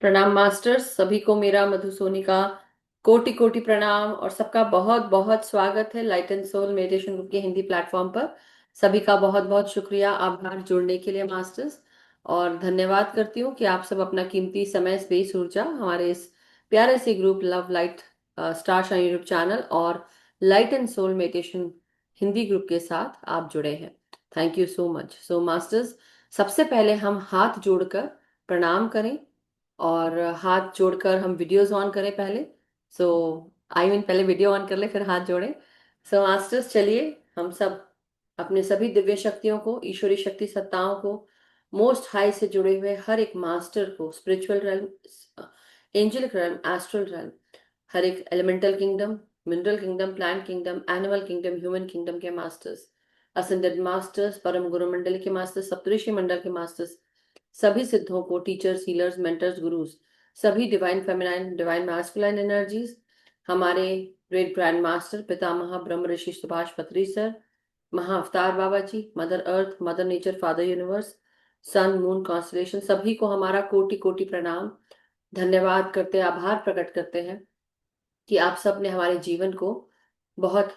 प्रणाम मास्टर्स, सभी को मेरा मधु सोनी का कोटि कोटि प्रणाम और सबका बहुत बहुत स्वागत है light and soul meditation group के हिंदी प्लेटफॉर्म पर। सभी का बहुत बहुत शुक्रिया, आभार जुड़ने के लिए मास्टर्स। और धन्यवाद करती हूँ कि आप सब अपना कीमती समय, स्पेस, ऊर्जा हमारे इस प्यारे से group love light star shine YouTube channel और light and soul meditation Hindi group के साथ आप जुड़े हैं। Thank you so much. So masters, सबसे पहले हम हाथ जोड़कर प्रणाम करें और हाथ जोड़कर हम वीडियोस ऑन करें पहले। सो पहले वीडियो ऑन कर ले फिर हाथ जोड़े। सो मास्टर्स, चलिए हम सब अपने सभी दिव्य शक्तियों को, ईश्वरी शक्ति सत्ताओं को, मोस्ट हाई से जुड़े हुए हर एक मास्टर को, spiritual realm, angelic realm, astral realm, हर एक elemental kingdom, mineral kingdom, plant kingdom, animal kingdom, human kingdom के मास्टर्स, असेंडेड मास्टर्स, परम गुरु मंडल के मास्टर्स, सप्तऋषि मंडल के मास्टर्स, सभी सिद्धों को, टीचर्स, हीलर्स, मेंटर्स, गुरुज, सभी divine feminine, divine masculine energies, हमारे ग्रेट ग्रैंड मास्टर पितामह ब्रह्म ऋषि Subhash Patri sir, Maha Avatar Baba ji, mother earth, mother nature, father universe, sun moon constellation, सभी को हमारा कोटि कोटि प्रणाम। धन्यवाद करते, आभार प्रकट करते हैं कि आप सब ने हमारे जीवन को बहुत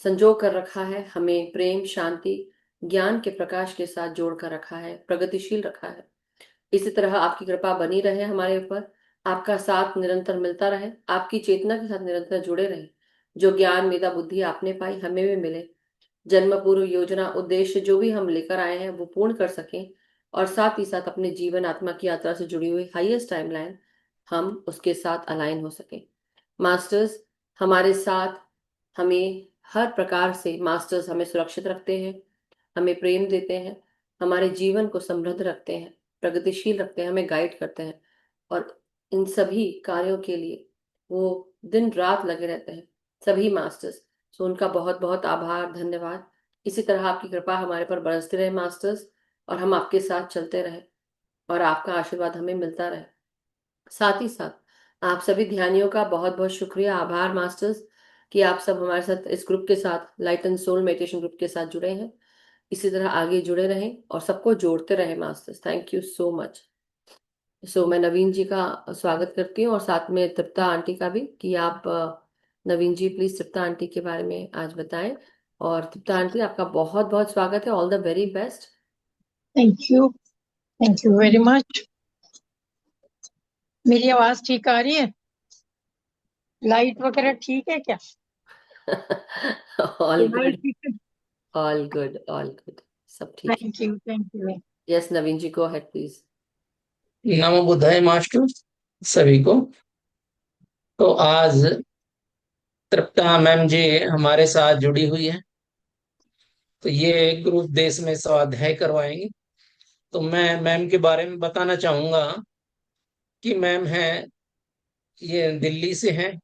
संजो कर रखा है, हमें प्रेम, शांति, ज्ञान के प्रकाश के साथ जोड़ कर रखा है, प्रगतिशील रखा है। इसी तरह आपकी कृपा बनी रहे हमारे ऊपर, आपका साथ निरंतर मिलता रहे, आपकी चेतना के साथ निरंतर जुड़े रहे। जो ज्ञान, मेधा, बुद्धि आपने पाई, हमें भी मिले। जन्म पूर्व योजना, उद्देश्य जो भी हम लेकर आए हैं वो पूर्ण कर सकें, और साथ ही साथ अपने जीवन आत्मा की यात्रा से जुड़ी हुई हाईएस्ट टाइमलाइन हम उसके साथ अलाइन हो सकें। मास्टर्स हमारे साथ, हमें हर प्रकार से मास्टर्स हमें सुरक्षित रखते हैं, हमें प्रेम देते हैं, हमारे जीवन को समृद्ध रखते हैं, प्रगतिशील रखते हैं, हमें गाइड करते हैं। और इन सभी कार्यों के लिए वो दिन रात लगे रहते हैं, सभी मास्टर्स। सो उनका बहुत बहुत आभार, धन्यवाद। इसी तरह आपकी कृपा हमारे पर बरसती रहे मास्टर्स, और हम आपके साथ चलते रहे और आपका आशीर्वाद हमें मिलता रहे। साथ ही साथ आप सभी ध्यानियों का बहुत बहुत शुक्रिया, आभार मास्टर्स, कि आप सब हमारे साथ इस ग्रुप के साथ, light and soul meditation group के साथ जुड़े हैं। इसी तरह आगे जुड़े रहें और सबको जोड़ते रहें masters. Thank you so much. So मैं नवीन जी का स्वागत करती हूँ और साथ में तृप्ता आंटी का भी, कि आप नवीन जी प्लीज तृप्ता आंटी के बारे में आज बताएं। और तृप्ता आंटी, आपका बहुत बहुत स्वागत है, all the very best. Thank you very much. मेरी आवाज ठीक आ रही है? लाइट वगैरह ठीक है क्या? ऑल लाइट गुड, ठीक है। ऑल गुड, ऑल गुड, सब ठीक है। Thank you. Yes Naveen ji, go ahead please. नमो बुद्धाय मास्टर सभी को। तो आज तृप्ता मैम जी हमारे साथ जुड़ी हुई है, तो ये ग्रुप देश में स्वाध्याय करवाएंगी। तो मैं मैम के बारे में बताना चाहूंगा कि मैम है, ये दिल्ली से हैं,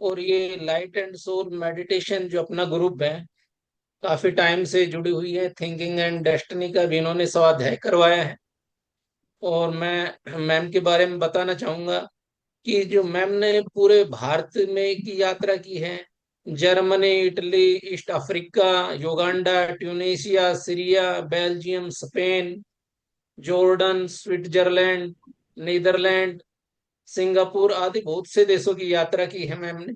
और ये लाइट एंड सोल मेडिटेशन जो अपना ग्रुप है काफी टाइम से जुड़ी हुई है। थिंकिंग एंड डेस्टिनी का भी इन्होंने स्वाध्याय करवाया है। और मैं मैम के बारे में बताना चाहूंगा कि जो मैम ने पूरे भारत में की यात्रा की है, Germany, Italy, East Africa, Uganda, Tunisia, Syria, Belgium, Spain, Jordan, Switzerland, Netherland, Singapore आदि बहुत से देशों की यात्रा की है मैम ने।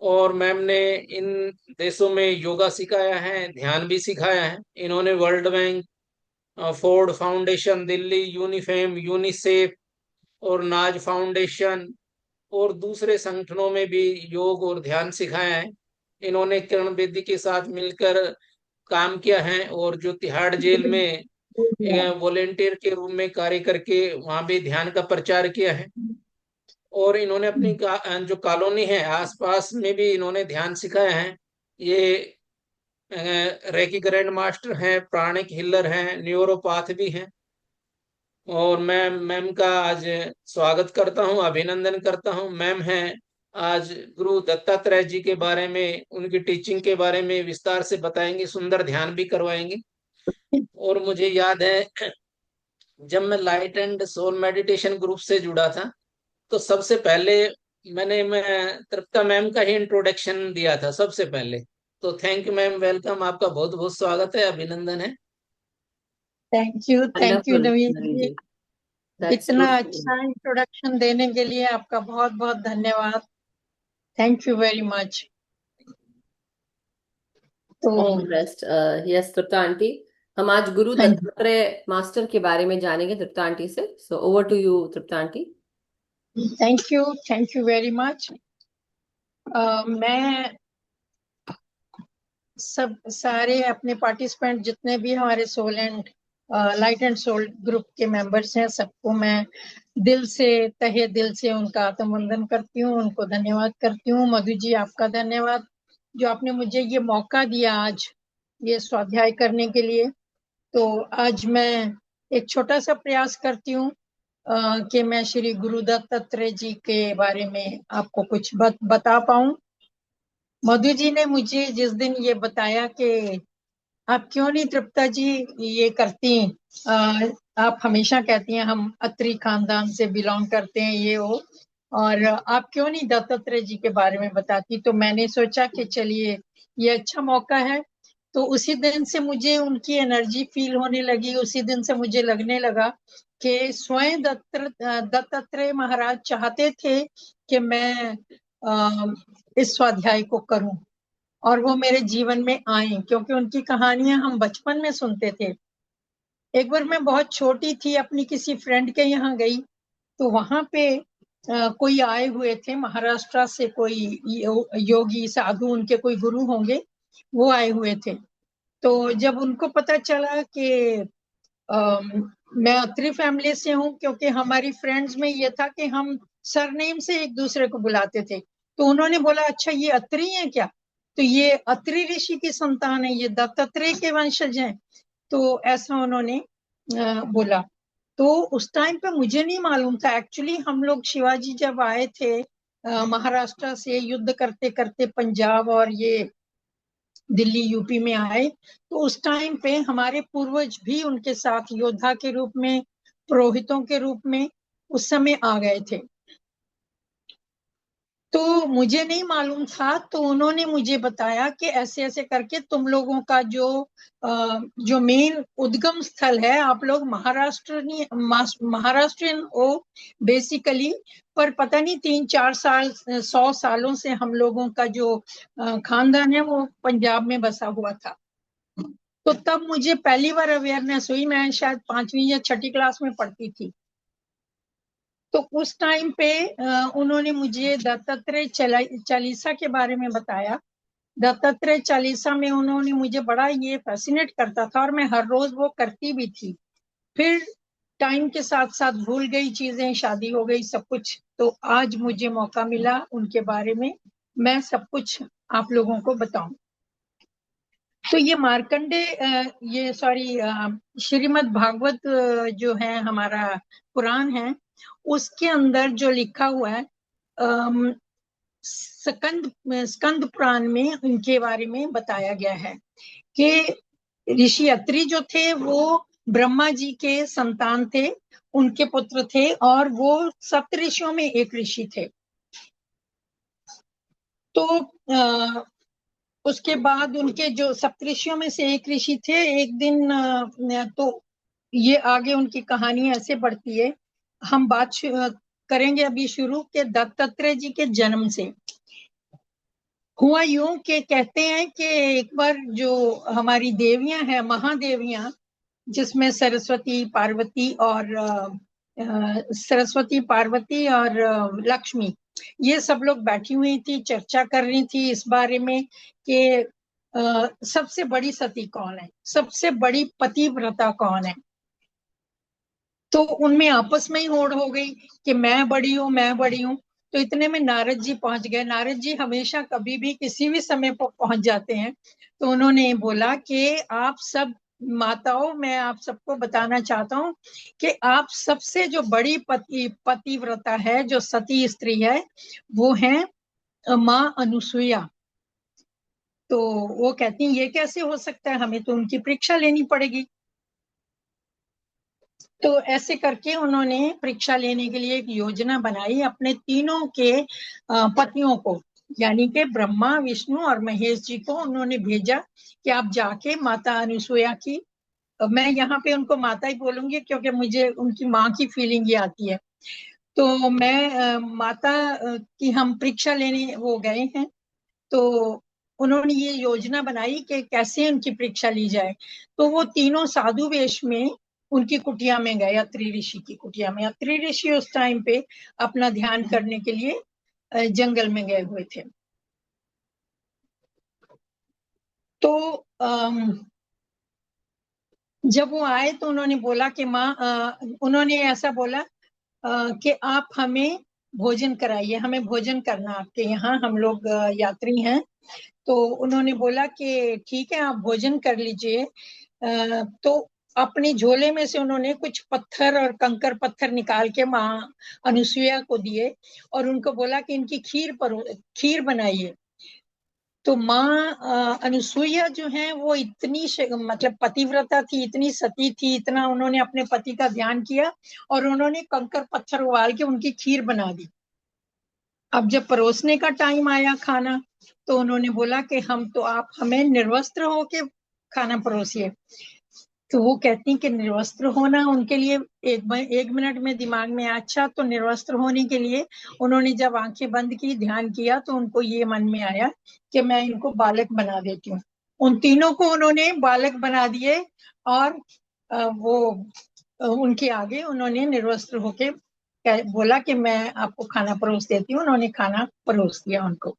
और मैम ने इन देशों में योगा सिखाया है, ध्यान भी सिखाया है। इन्होंने World Bank, Ford Foundation Delhi, UNIFEM, UNICEF और नाज फाउंडेशन और दूसरे संगठनों में भी योग और ध्यान सिखाया है। इन्होंने किरण बेदी के साथ मिलकर काम किया है, और जो तिहाड़ जेल में वॉलेंटियर के रूप में कार्य करके वहां भी ध्यान का प्रचार किया है। और इन्होंने अपनी जो कॉलोनी है आसपास में भी इन्होंने ध्यान सिखाया है। ये रेकी ग्रैंड मास्टर हैं, प्राणिक हिलर हैं, न्यूरोपाथ भी हैं। और मैं मैम का आज स्वागत करता हूं, अभिनंदन करता हूं। मैम हैं आज गुरु दत्तात्रेय जी के बारे में, उनकी टीचिंग के बारे में विस्तार से बताएंगे, सुंदर ध्यान भी करवाएंगे। और मुझे याद है जब मैं light and soul meditation group से जुड़ा था, तो सबसे पहले मैं तृप्ता मैम का ही इंट्रोडक्शन दिया था सबसे पहले। तो थैंक यू मैम, वेलकम, आपका बहुत बहुत स्वागत है, अभिनंदन है। Thank you wonderful Naveen Naveen ji. जी, That's इतना true. अच्छा इंट्रोडक्शन देने के लिए आपका बहुत बहुत धन्यवाद। Thank you very much. तो All the best. Yes, Tripta aunty, हम आज गुरु हाँ जी, दत्तात्रेय मास्टर के बारे में जानेंगे तृप्ता आंटी से। So over to you Tripta aunty. Thank you very much. मैं सब सारे अपने पार्टिसिपेंट जितने भी हमारे soul and light and soul group के मेंबर्स हैं, सबको मैं दिल से, तहे दिल से उनका आत्मवंदन करती हूँ, उनको धन्यवाद करती हूँ। मधु जी, आपका धन्यवाद जो आपने मुझे ये मौका दिया आज ये स्वाध्याय करने के लिए। तो आज मैं एक छोटा सा प्रयास करती हूँ कि मैं श्री गुरु दत्तात्रेय जी के बारे में आपको कुछ बता पाऊं। मधु जी ने मुझे जिस दिन ये बताया कि आप क्यों नहीं तृप्ता जी ये करती, आप हमेशा कहती हैं हम अत्री खानदान से बिलोंग करते हैं ये वो, और आप क्यों नहीं दत्तात्रेय जी के बारे में बताती। तो मैंने सोचा कि चलिए ये अच्छा मौका है। तो उसी दिन से मुझे उनकी एनर्जी फील होने लगी। उसी दिन से मुझे लगने लगा कि स्वयं दत्तात्रेय महाराज चाहते थे कि मैं इस स्वाध्याय को करूं और वो मेरे जीवन में आए, क्योंकि उनकी कहानियां हम बचपन में सुनते थे। एक बार मैं बहुत छोटी थी, अपनी किसी फ्रेंड के यहाँ गई, तो वहां पे कोई आए हुए थे महाराष्ट्र से, कोई योगी साधु, उनके कोई गुरु होंगे, वो आए हुए थे। तो जब उनको पता चला कि मैं अत्री फैमिली से हूँ, क्योंकि हमारी फ्रेंड्स में ये था कि हम सरनेम से एक दूसरे को बुलाते थे, तो उन्होंने बोला अच्छा ये अत्री है क्या, तो ये अत्री ऋषि की संतान है, ये दत्तात्रेय के वंशज हैं। तो ऐसा उन्होंने बोला। तो उस टाइम पे मुझे नहीं मालूम था एक्चुअली, हम लोग शिवाजी जब आए थे महाराष्ट्र से युद्ध करते करते पंजाब और ये दिल्ली यूपी में आए, तो उस टाइम पे हमारे पूर्वज भी उनके साथ योद्धा के रूप में, पुरोहितों के रूप में उस समय आ गए थे। तो मुझे नहीं मालूम था, तो उन्होंने मुझे बताया कि ऐसे ऐसे करके तुम लोगों का जो मेन उद्गम स्थल है, आप लोग महाराष्ट्रियन हो बेसिकली, पर पता नहीं 3-4 साल 100 सालों से हम लोगों का जो खानदान है वो पंजाब में बसा हुआ था। तो तब मुझे पहली बार अवेयरनेस हुई, मैं शायद 5वीं या 6ठी क्लास में पढ़ती थी। तो उस टाइम पे उन्होंने मुझे दत्तात्रेय चालीसा के बारे में बताया। दत्तात्रेय चालीसा में उन्होंने मुझे बड़ा ये फैसिनेट करता था और मैं हर रोज वो करती भी थी। फिर टाइम के साथ साथ भूल गई चीजें, शादी हो गई, सब कुछ। तो आज मुझे मौका मिला उनके बारे में मैं सब कुछ आप लोगों को बताऊं। तो ये मार्कंडे ये सॉरी श्रीमद् भागवत जो है हमारा पुराण है, उसके अंदर जो लिखा हुआ है स्कंद पुराण में उनके बारे में बताया गया है कि ऋषि अत्रि जो थे वो ब्रह्मा जी के संतान थे, उनके पुत्र थे, और वो सप्तऋषियों में एक ऋषि थे। तो उसके बाद उनके जो सप्तऋषियों में से एक ऋषि थे, एक दिन तो ये आगे उनकी कहानी ऐसे बढ़ती है। हम बात करेंगे अभी शुरू के दत्तात्रेय जी के जन्म से। हुआ यूं कि कहते हैं कि एक बार जो हमारी देवियां हैं, महादेवियां, जिसमें सरस्वती पार्वती और लक्ष्मी, ये सब लोग बैठी हुई थी, चर्चा कर रही थी इस बारे में कि सबसे बड़ी सती कौन है, सबसे बड़ी पतिव्रता कौन है। तो उनमें आपस में ही होड़ हो गई कि मैं बड़ी हूँ, मैं बड़ी हूँ। तो इतने में नारद जी पहुंच गए। नारद जी हमेशा कभी भी किसी भी समय पर पहुंच जाते हैं। तो उन्होंने बोला कि आप सब माताओं, मैं आप सबको बताना चाहता हूँ कि आप सबसे जो बड़ी पतिव्रता है, जो सती स्त्री है, वो है माँ अनुसुईया। तो वो कहती हैं ये कैसे हो सकता है, हमें तो उनकी परीक्षा लेनी पड़ेगी। तो ऐसे करके उन्होंने परीक्षा लेने के लिए एक योजना बनाई। अपने तीनों के पतियों को, यानी कि ब्रह्मा, विष्णु और महेश जी को उन्होंने भेजा कि आप जाके माता अनुसुईया की मैं यहाँ पे उनको माता ही बोलूंगी क्योंकि मुझे उनकी माँ की फीलिंग ही आती है। तो मैं माता की हम परीक्षा लेने वो गए हैं, तो उन्होंने ये योजना बनाई कि कैसे उनकी परीक्षा ली जाए। तो वो तीनों साधु वेश में उनकी कुटिया में गए, अत्रि ऋषि की कुटिया में। अत्रि ऋषि उस टाइम पे अपना ध्यान करने के लिए जंगल में गए हुए थे। तो जब वो आए तो उन्होंने बोला कि माँ, उन्होंने ऐसा बोला कि आप हमें भोजन कराइए, हमें भोजन करना आपके यहाँ, हम लोग यात्री हैं। तो उन्होंने बोला कि ठीक है, आप भोजन कर लीजिए। तो अपने झोले में से उन्होंने कुछ पत्थर और कंकर पत्थर निकाल के माँ अनुसुईया को दिए और उनको बोला कि इनकी खीर बनाइए। तो माँ अनुसुईया जो है वो इतनी मतलब पतिव्रता थी, इतनी सती थी, इतना उन्होंने अपने पति का ध्यान किया और उन्होंने कंकर पत्थर उबाल के उनकी खीर बना दी। अब जब परोसने का टाइम आया खाना, तो उन्होंने बोला कि आप हमें निर्वस्त्र होके खाना परोसिए। तो वो कहती हैं कि निर्वस्त्र होना उनके लिए एक मिनट में दिमाग में आया। अच्छा, तो निर्वस्त्र होने के लिए उन्होंने जब आंखें बंद की, ध्यान किया, तो उनको ये मन में आया कि मैं इनको बालक बना देती हूँ। उन तीनों को उन्होंने बालक बना दिए और वो उनके आगे उन्होंने निर्वस्त्र होके बोला कि मैं आपको खाना परोस देती हूँ। उन्होंने खाना परोस दिया उनको।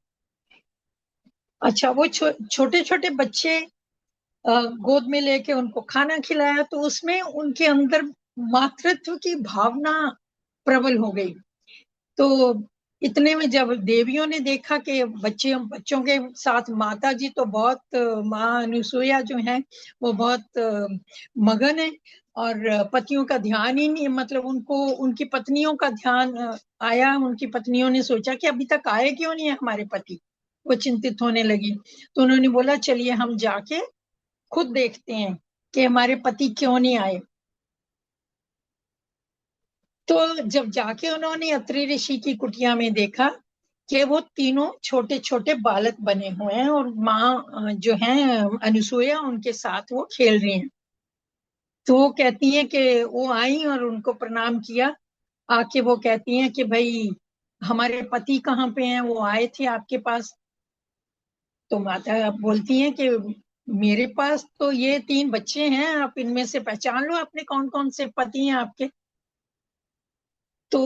अच्छा, वो छोटे छोटे बच्चे गोद में लेके उनको खाना खिलाया, तो उसमें उनके अंदर मातृत्व की भावना प्रबल हो गई। तो इतने में जब देवियों ने देखा कि बच्चों के साथ माता जी तो बहुत माँ अनुसुईया जो है वो बहुत मगन है और पतियों का ध्यान ही नहीं, मतलब उनको उनकी पत्नियों का ध्यान आया। उनकी पत्नियों ने सोचा कि अभी तक आए क्यों नहीं है हमारे पति, वो चिंतित होने लगी। तो उन्होंने बोला चलिए हम जाके खुद देखते हैं कि हमारे पति क्यों नहीं आए। तो जब जाके उन्होंने अत्रि ऋषि की कुटिया में देखा कि वो तीनों छोटे छोटे बालक बने हुए हैं और माँ जो है अनुसुईया उनके साथ वो खेल रही हैं। तो वो कहती हैं कि वो आई और उनको प्रणाम किया। आके वो कहती हैं कि भाई हमारे पति कहाँ पे हैं, वो आए थे आपके पास। तो माता बोलती हैं कि मेरे पास तो ये 3 बच्चे हैं, आप इनमें से पहचान लो अपने कौन कौन से पति हैं आपके। तो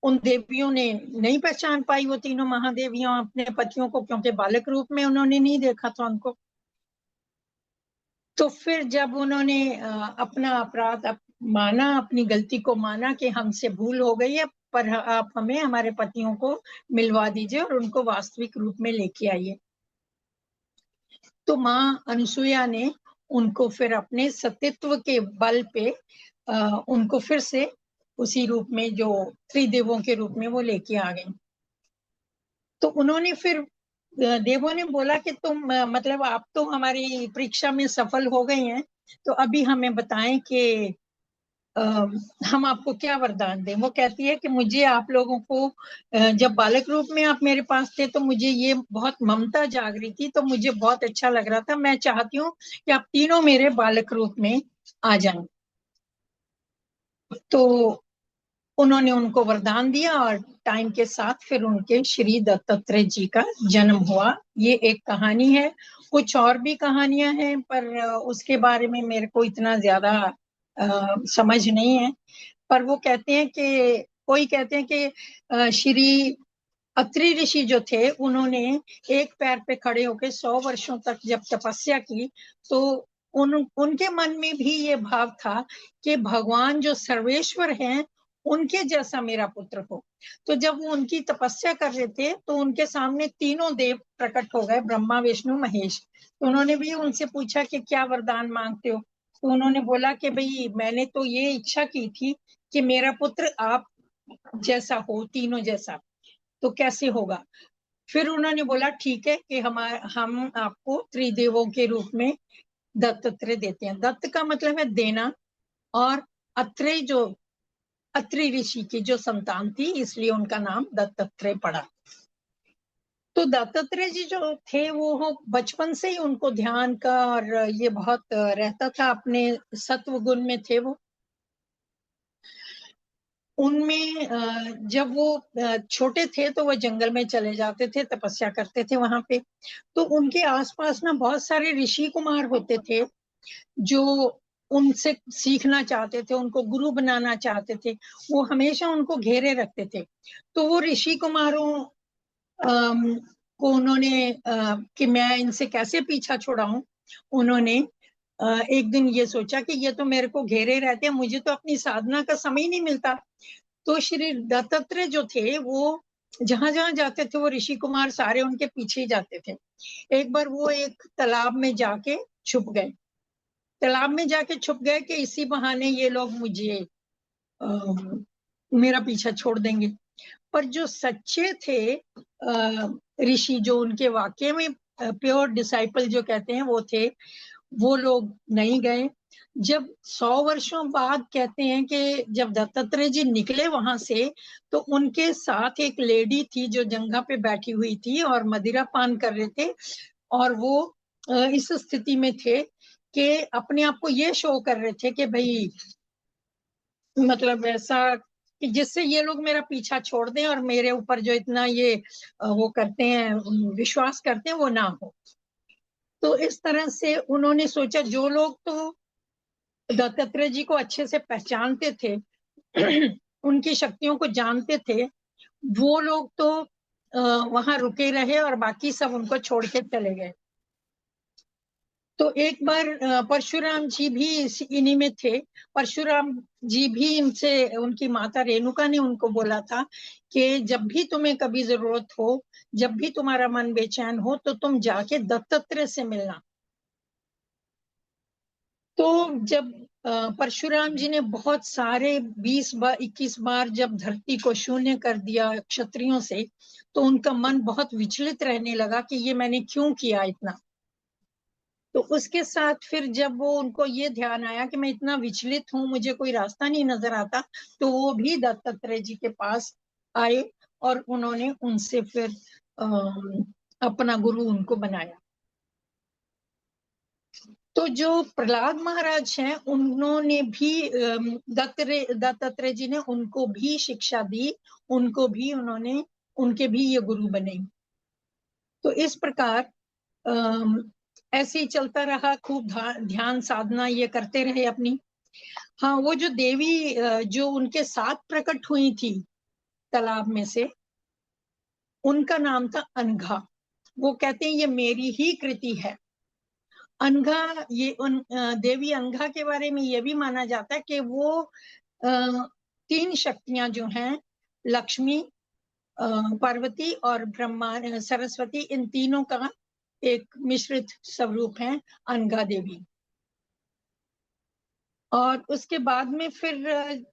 उन देवियों ने नहीं पहचान पाई, वो तीनों महादेवियां, अपने पतियों को, क्योंकि बालक रूप में उन्होंने नहीं देखा था उनको। तो फिर जब उन्होंने अपना अपराध माना, अपनी गलती को माना कि हमसे भूल हो गई है, पर आप हमें हमारे पतियों को मिलवा दीजिए और उनको वास्तविक रूप में लेके आइए। तो माँ अनुसुईया ने उनको फिर अपने सतीत्व के बल पे उनको फिर से उसी रूप में, जो त्रिदेवों के रूप में, वो लेके आ गई। तो उन्होंने फिर देवों ने बोला कि तुम मतलब आप तो हमारी परीक्षा में सफल हो गई हैं, तो अभी हमें बताएं कि अ, हम आपको क्या वरदान दें। वो कहती है कि मुझे आप लोगों को जब बालक रूप में आप मेरे पास थे तो मुझे ये बहुत ममता जाग रही थी, तो मुझे बहुत अच्छा लग रहा था। मैं चाहती हूँ कि आप तीनों मेरे बालक रूप में आ जाएं। तो उन्होंने उनको वरदान दिया और टाइम के साथ फिर उनके श्री दत्तात्रेय जी का जन्म हुआ। ये एक कहानी है। कुछ और भी कहानियां हैं पर उसके बारे में मेरे को इतना ज्यादा समझ नहीं है। पर वो कहते हैं कि, कोई कहते हैं कि श्री अत्रि ऋषि जो थे उन्होंने एक पैर पे खड़े होकर 100 वर्षों तक जब तपस्या की, तो उनके मन में भी ये भाव था कि भगवान जो सर्वेश्वर हैं उनके जैसा मेरा पुत्र हो। तो जब वो उनकी तपस्या कर रहे थे तो उनके सामने तीनों देव प्रकट हो गए, ब्रह्मा विष्णु महेश। तो उन्होंने भी उनसे पूछा कि क्या वरदान मांगते हो। तो उन्होंने बोला कि भाई मैंने तो ये इच्छा की थी कि मेरा पुत्र आप जैसा हो, तीनों जैसा, तो कैसे होगा। फिर उन्होंने बोला ठीक है कि हम आपको त्रिदेवों के रूप में दत्तात्रेय देते हैं। दत्त का मतलब है देना, और अत्रेय जो अत्रि ऋषि की जो संतान थी, इसलिए उनका नाम दत्तात्रेय पड़ा। तो दत्तात्रेय जी जो थे वो बचपन से ही उनको ध्यान का और ये बहुत रहता था, अपने सत्व गुण में थे वो। उनमें जब वो छोटे थे तो वो जंगल में चले जाते थे, तपस्या करते थे वहां पे। तो उनके आसपास ना बहुत सारे ऋषि कुमार होते थे जो उनसे सीखना चाहते थे, उनको गुरु बनाना चाहते थे। वो हमेशा उनको घेरे रखते थे। तो वो ऋषि कुमारों को उन्होंने कि मैं इनसे कैसे पीछा छुड़ाऊं, उन्होंने एक दिन ये सोचा कि ये तो मेरे को घेरे रहते हैं, मुझे तो अपनी साधना का समय ही नहीं मिलता। तो श्री दत्तात्रेय जो थे वो जहां जहां जाते थे वो ऋषि कुमार सारे उनके पीछे ही जाते थे। एक बार वो एक तालाब में जाके छुप गए। तालाब में जाके छुप गए कि इसी बहाने ये लोग मुझे मेरा पीछा छोड़ देंगे। पर जो सच्चे थे ऋषि, जो उनके वाकई में प्योर डिसाइपल जो कहते हैं वो थे, वो लोग नहीं गए। जब 100 वर्षों बाद कहते हैं कि जब दत्तात्रेय जी निकले वहां से, तो उनके साथ एक लेडी थी जो जंगा पे बैठी हुई थी और मदिरा पान कर रहे थे। और वो इस स्थिति में थे कि अपने आप को ये शो कर रहे थे कि भाई मतलब ऐसा कि जिससे ये लोग मेरा पीछा छोड़ दें और मेरे ऊपर जो इतना ये वो करते हैं, विश्वास करते हैं, वो ना हो। तो इस तरह से उन्होंने सोचा, जो लोग तो दत्तात्रेय जी को अच्छे से पहचानते थे, उनकी शक्तियों को जानते थे, वो लोग तो वहां रुके रहे और बाकी सब उनको छोड़ के चले गए। तो एक बार परशुराम जी भी इन्हीं में थे। परशुराम जी भी इनसे, उनकी माता रेणुका ने उनको बोला था कि जब भी तुम्हें कभी जरूरत हो, जब भी तुम्हारा मन बेचैन हो, तो तुम जाके दत्तात्रेय से मिलना। तो जब परशुराम जी ने बहुत सारे 20 बार 21 बार जब धरती को शून्य कर दिया क्षत्रियों से, तो उनका मन बहुत विचलित रहने लगा कि ये मैंने क्यों किया इतना। तो उसके साथ फिर जब वो उनको ये ध्यान आया कि मैं इतना विचलित हूँ, मुझे कोई रास्ता नहीं नजर आता, तो वो भी दत्तात्रेय जी के पास आए और उन्होंने उनसे फिर अपना गुरु उनको बनाया। तो जो प्रहलाद महाराज हैं, उन्होंने भी दत्तात्रेय जी ने उनको भी शिक्षा दी, उनको भी उन्होंने, उनके भी ये गुरु बने। तो इस प्रकार ऐसे ही चलता रहा, खूब ध्यान साधना ये करते रहे अपनी। हाँ, वो जो देवी जो उनके साथ प्रकट हुई थी तालाब में से, उनका नाम था अनघा। वो कहते हैं ये मेरी ही कृति है। अनघा, ये देवी अनघा के बारे में ये भी माना जाता है कि वो 3 शक्तियां जो हैं, लक्ष्मी, पार्वती और ब्रह्मा सरस्वती, इन तीनों का एक मिश्रित स्वरूप है अनघा देवी। और उसके बाद में फिर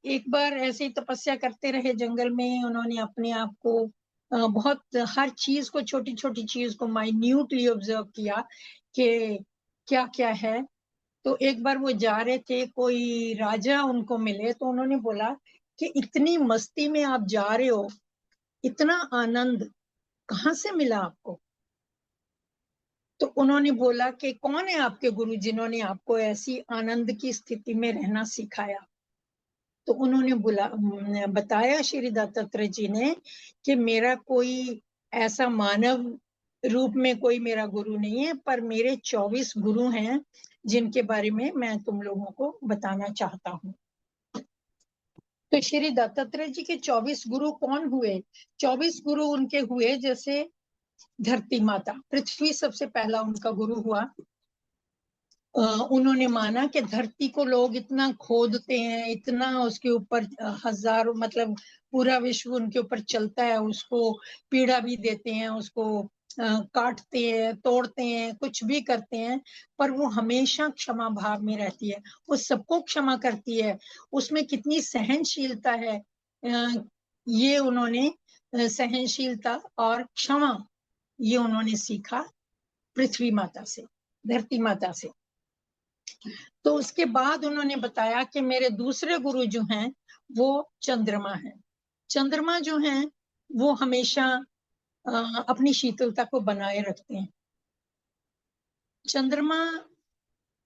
एक बार ऐसे ही तपस्या करते रहे जंगल में। उन्होंने अपने आप को बहुत, हर चीज को, छोटी छोटी चीज को माइन्यूटली ऑब्जर्व किया कि क्या क्या है। तो एक बार वो जा रहे थे, कोई राजा उनको मिले, तो उन्होंने बोला कि इतनी मस्ती में आप जा रहे हो, इतना आनंद कहाँ से मिला आपको। तो उन्होंने बोला कि कौन है आपके गुरु जिन्होंने आपको ऐसी आनंद की स्थिति में रहना सिखाया। तो उन्होंने बताया श्री दत्तात्रेय जी ने कि मेरा कोई ऐसा मानव रूप में कोई मेरा गुरु नहीं है, पर मेरे 24 गुरु हैं जिनके बारे में मैं तुम लोगों को बताना चाहता हूँ। तो श्री दत्तात्रेय जी के 24 गुरु कौन हुए? 24 गुरु उनके हुए, जैसे धरती माता, पृथ्वी सबसे पहला उनका गुरु हुआ। उन्होंने माना कि धरती को लोग इतना खोदते हैं, इतना उसके ऊपर हजारों, मतलब पूरा विश्व उनके ऊपर चलता है, उसको पीड़ा भी देते हैं, उसको काटते हैं, तोड़ते हैं, कुछ भी करते हैं, पर वो हमेशा क्षमा भाव में रहती है। वो सबको क्षमा करती है। उसमें कितनी सहनशीलता है, ये उन्होंने सहनशीलता और क्षमा, ये उन्होंने सीखा पृथ्वी माता से, धरती माता से। तो उसके बाद उन्होंने बताया कि मेरे दूसरे गुरु जो हैं वो चंद्रमा हैं। चंद्रमा जो हैं वो हमेशा अपनी शीतलता को बनाए रखते हैं। चंद्रमा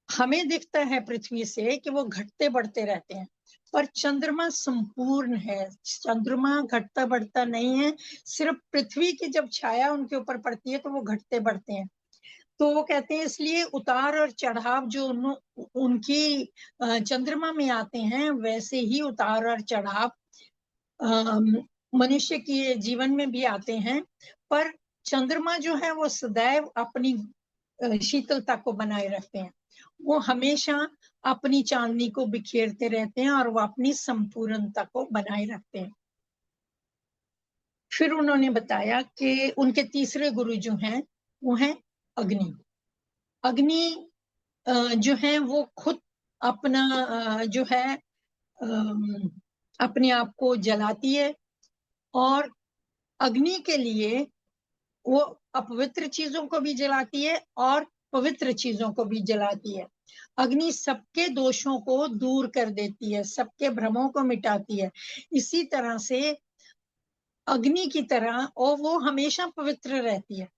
हमें दिखता है पृथ्वी से कि वो घटते बढ़ते रहते हैं, पर चंद्रमा संपूर्ण है। चंद्रमा घटता बढ़ता नहीं है, सिर्फ पृथ्वी की जब छाया उनके ऊपर पड़ती है तो वो घटते बढ़ते हैं। तो वो कहते हैं इसलिए उतार और चढ़ाव जो उनकी चंद्रमा में आते हैं, वैसे ही उतार और चढ़ाव मनुष्य के जीवन में भी आते हैं। पर चंद्रमा जो है वो सदैव अपनी शीतलता को बनाए रखते हैं। वो हमेशा अपनी चांदनी को बिखेरते रहते हैं और वो अपनी संपूर्णता को बनाए रखते हैं। फिर उन्होंने बताया कि उनके तीसरे गुरु जो हैं वो हैं अग्नि। अग्नि जो है वो खुद अपना जो है अपने आप को जलाती है, और अग्नि के लिए वो अपवित्र चीजों को भी जलाती है और पवित्र चीजों को भी जलाती है। अग्नि सबके दोषों को दूर कर देती है, सबके भ्रमों को मिटाती है। इसी तरह से अग्नि की तरह और वो हमेशा पवित्र रहती है।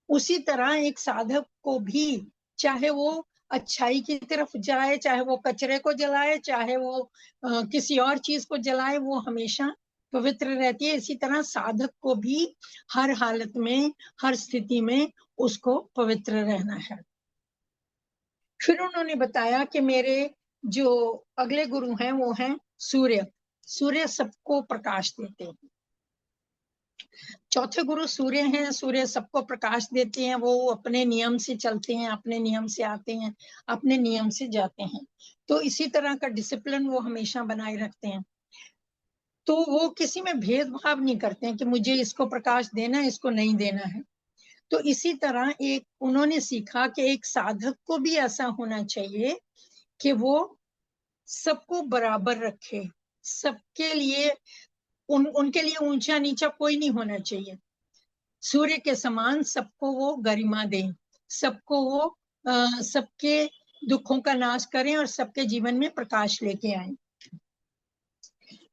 उसी तरह एक साधक को भी, चाहे वो अच्छाई की तरफ जाए, चाहे वो कचरे को जलाए, चाहे वो किसी और चीज को जलाए, वो हमेशा पवित्र रहती है। इसी तरह साधक को भी हर हालत में, हर स्थिति में उसको पवित्र रहना है। फिर उन्होंने बताया कि मेरे जो अगले गुरु हैं वो हैं सूर्य। सूर्य सबको प्रकाश देते हैं। चौथे गुरु सूर्य हैं। सूर्य सबको प्रकाश देते हैं। वो अपने नियम से चलते हैं, अपने नियम से आते हैं, अपने नियम से जाते हैं। तो इसी तरह का डिसिप्लिन वो हमेशा बनाए रखते हैं। तो वो किसी में भेदभाव नहीं करते हैं कि मुझे इसको प्रकाश देना है, इसको नहीं देना है। तो इसी तरह एक उन्होंने सीखा कि एक साधक को भी ऐसा होना चाहिए कि वो सबको बराबर रखे, सबके लिए उनके लिए ऊंचा नीचा कोई नहीं होना चाहिए। सूर्य के समान सबको वो गरिमा दें, सबको वो सबके दुखों का नाश करें और सबके जीवन में प्रकाश लेके आए।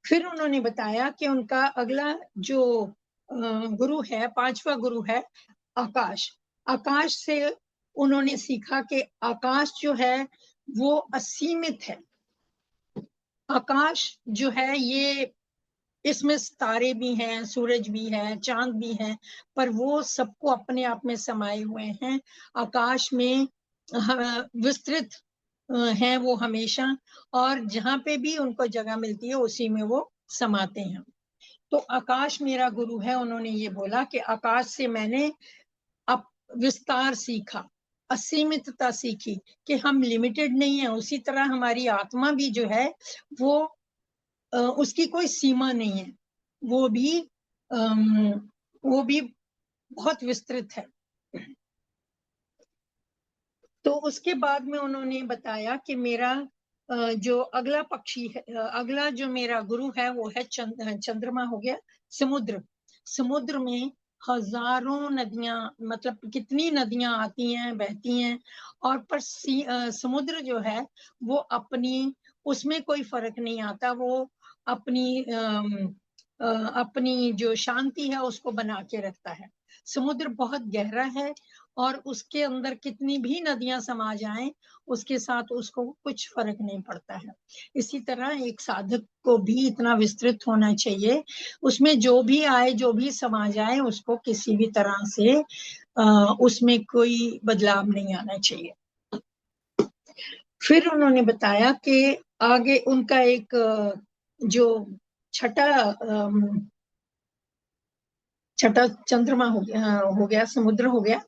फिर उन्होंने बताया कि उनका अगला जो गुरु है, पांचवा गुरु है आकाश। आकाश से उन्होंने सीखा कि आकाश जो है वो असीमित है। आकाश जो है ये, इसमें तारे भी हैं, सूरज भी है, चांद भी है, पर वो सबको अपने आप में समाये हुए हैं। आकाश में विस्तृत हैं वो हमेशा, और जहाँ पे भी उनको जगह मिलती है उसी में वो समाते हैं। तो आकाश मेरा गुरु है। उन्होंने ये बोला कि आकाश से मैंने अब विस्तार सीखा, असीमितता सीखी कि हम लिमिटेड नहीं है। उसी तरह हमारी आत्मा भी जो है वो उसकी कोई सीमा नहीं है, वो भी बहुत विस्तृत है। तो उसके बाद में उन्होंने बताया कि मेरा जो अगला पक्षी है, अगला जो मेरा गुरु है वो है चंद्रमा हो गया। समुद्र, समुद्र में हजारों नदियां, मतलब कितनी नदियां आती हैं, बहती हैं, और पर समुद्र जो है वो अपनी, उसमें कोई फर्क नहीं आता। वो अपनी जो शांति है उसको बना के रखता है। समुद्र बहुत गहरा है और उसके अंदर कितनी भी नदियां समा जाएं, उसके साथ उसको कुछ फर्क नहीं पड़ता है। इसी तरह एक साधक को भी इतना विस्तृत होना चाहिए, उसमें जो भी आए, जो भी समा जाए, उसको किसी भी तरह से उसमें कोई बदलाव नहीं आना चाहिए। फिर उन्होंने बताया कि आगे उनका एक जो छठा चंद्रमा हो गया, समुद्र हो गया।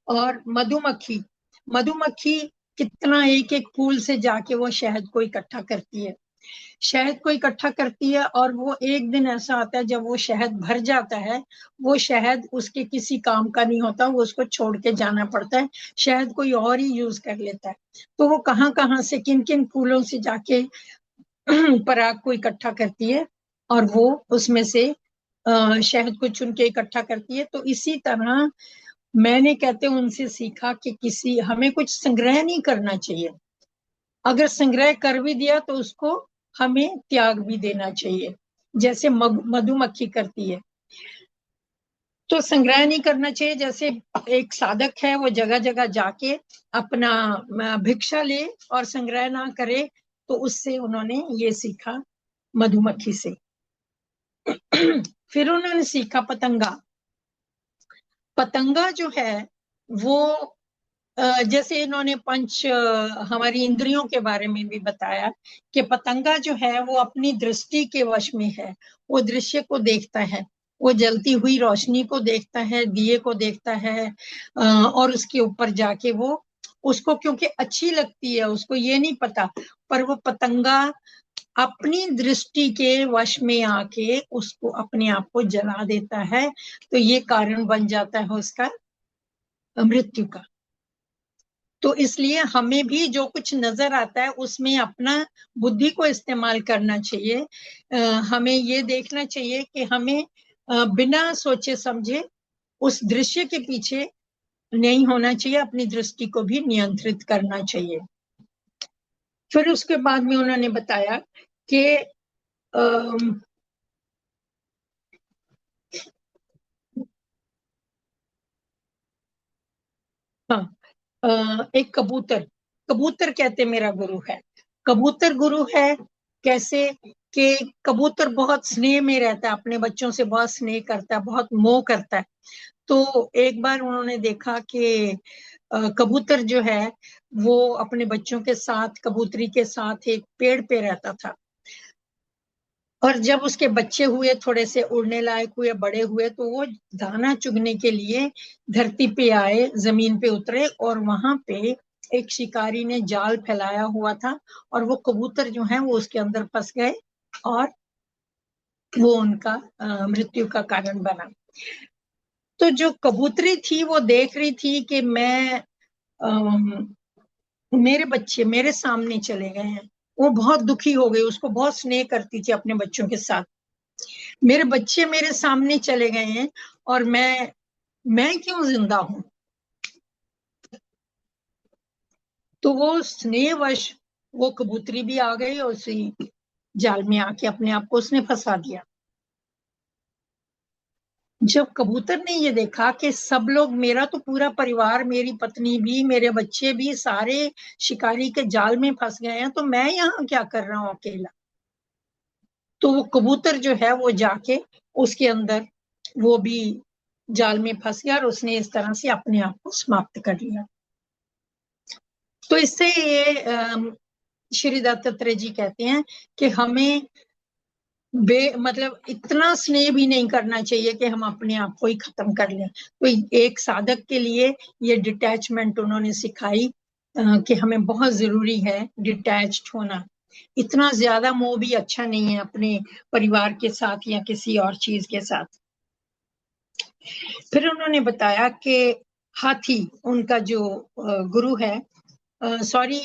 और मधुमक्खी, मधुमक्खी कितना एक एक फूल से जाके वो शहद को इकट्ठा करती है, शहद को इकट्ठा करती है। और वो एक दिन ऐसा आता है जब वो शहद भर जाता है, वो शहद उसके किसी काम का नहीं होता, वो उसको छोड़ के जाना पड़ता है, शहद कोई और ही यूज कर लेता है। तो वो कहाँ कहाँ से, किन किन फूलों से जाके पराग को इकट्ठा करती है और वो उसमें से शहद को चुन के इकट्ठा करती है। तो इसी तरह मैंने, कहते उनसे सीखा कि किसी, हमें कुछ संग्रह नहीं करना चाहिए। अगर संग्रह कर भी दिया तो उसको हमें त्याग भी देना चाहिए, जैसे मधुमक्खी करती है। तो संग्रह नहीं करना चाहिए। जैसे एक साधक है वो जगह जगह जाके अपना भिक्षा ले और संग्रह ना करे, तो उससे उन्होंने ये सीखा मधुमक्खी से। फिर उन्होंने सीखा पतंगा। पतंगा जो है वो जैसे इन्होंने हमारी इंद्रियों के बारे में भी बताया कि पतंगा जो है वो अपनी दृष्टि के वश में है। वो दृश्य को देखता है, वो जलती हुई रोशनी को देखता है, दिए को देखता है, और उसके ऊपर जाके वो उसको क्योंकि अच्छी लगती है, उसको ये नहीं पता, पर वो पतंगा अपनी दृष्टि के वश में आके उसको अपने आप को जला देता है। तो ये कारण बन जाता है उसका मृत्यु का। तो इसलिए हमें भी जो कुछ नजर आता है उसमें अपना बुद्धि को इस्तेमाल करना चाहिए। हमें ये देखना चाहिए कि हमें बिना सोचे समझे उस दृश्य के पीछे नहीं होना चाहिए, अपनी दृष्टि को भी नियंत्रित करना चाहिए। फिर उसके बाद में उन्होंने बताया कि हाँ, एक कबूतर, कबूतर कहते मेरा गुरु है। कबूतर गुरु है कैसे कि कबूतर बहुत स्नेह में रहता है, अपने बच्चों से बहुत स्नेह करता है, बहुत मोह करता है। तो एक बार उन्होंने देखा कि कबूतर जो है वो अपने बच्चों के साथ, कबूतरी के साथ एक पेड़ पे रहता था। और जब उसके बच्चे हुए, थोड़े से उड़ने लायक हुए, बड़े हुए, तो वो दाना चुगने के लिए धरती पे आए, जमीन पे उतरे, और वहां पे एक शिकारी ने जाल फैलाया हुआ था, और वो कबूतर जो है वो उसके अंदर फंस गए, और वो उनका मृत्यु का कारण बना। तो जो कबूतरी थी वो देख रही थी कि मेरे बच्चे मेरे सामने चले गए हैं। वो बहुत दुखी हो गई, उसको बहुत स्नेह करती थी अपने बच्चों के साथ। मेरे बच्चे मेरे सामने चले गए हैं और मैं क्यों जिंदा हूं। तो वो स्नेहवश वो कबूतरी भी आ गई और उसी जाल में आके अपने आप को उसने फंसा दिया। जब कबूतर ने ये देखा कि सब लोग, मेरा तो पूरा परिवार, मेरी पत्नी भी, मेरे बच्चे भी, सारे शिकारी के जाल में फंस गए हैं, तो मैं यहाँ क्या कर रहा हूँ अकेला। तो वो कबूतर जो है वो जाके उसके अंदर वो भी जाल में फंस गया, और उसने इस तरह से अपने आप को समाप्त कर लिया। तो इससे ये श्री दत्तात्रेय जी कहते हैं कि हमें मतलब इतना स्नेह भी नहीं करना चाहिए कि हम अपने आप को ही खत्म कर लें। तो एक साधक के लिए ये डिटैचमेंट उन्होंने सिखाई कि हमें बहुत जरूरी है डिटैच्ड होना। इतना ज्यादा मोह भी अच्छा नहीं है अपने परिवार के साथ या किसी और चीज के साथ। फिर उन्होंने बताया कि हाथी उनका जो गुरु है, सॉरी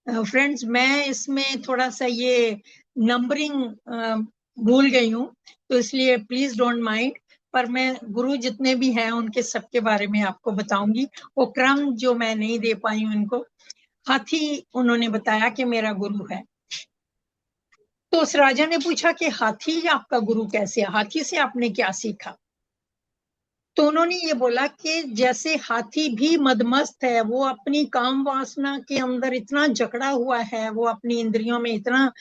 फ्रेंड्स, मैं इसमें थोड़ा सा ये नंबरिंग भूल गई हूँ, तो इसलिए प्लीज डोंट माइंड। पर मैं गुरु जितने भी हैं उनके सबके बारे में आपको बताऊंगी। वो क्रम जो मैं नहीं दे पाई हूँ उनको। हाथी उन्होंने बताया कि मेरा गुरु है। तो उस राजा ने पूछा कि हाथी आपका गुरु कैसे है, हाथी से आपने क्या सीखा। तो उन्होंने ये बोला कि जैसे हाथी भी मदमस्त है, वो अपनी काम वासना के अंदर इतना जकड़ा हुआ है, वो अपनी इंद्रियों में इतना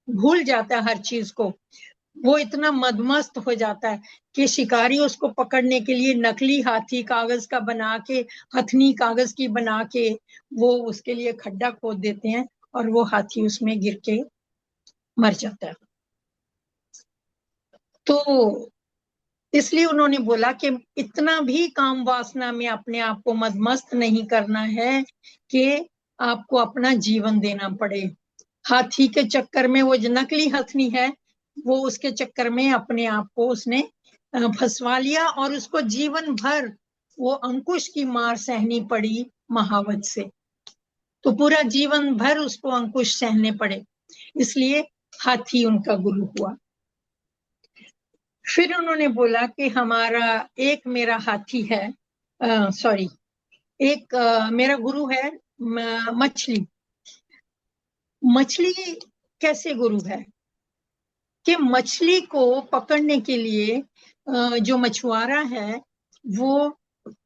भूल जाता है हर चीज को, वो इतना मदमस्त हो जाता है कि शिकारी उसको पकड़ने के लिए नकली हाथी कागज का बना के, हथनी कागज की बना के, वो उसके लिए खड्डा खोद देते हैं, और वो हाथी उसमें गिर के मर जाता है। तो इसलिए उन्होंने बोला कि इतना भी काम वासना में अपने आप को मदमस्त नहीं करना है कि आपको अपना जीवन देना पड़े। हाथी के चक्कर में, वो जो नकली हथनी है, वो उसके चक्कर में अपने आप को उसने फंसवा लिया, और उसको जीवन भर वो अंकुश की मार सहनी पड़ी महावत से। तो पूरा जीवन भर उसको अंकुश सहने पड़े, इसलिए हाथी उनका गुरु हुआ। फिर उन्होंने बोला कि हमारा एक मेरा हाथी है, सॉरी, एक मेरा गुरु है मछली। मछली कैसे गुरु है। कि मछली को पकड़ने के लिए जो मछुआरा है वो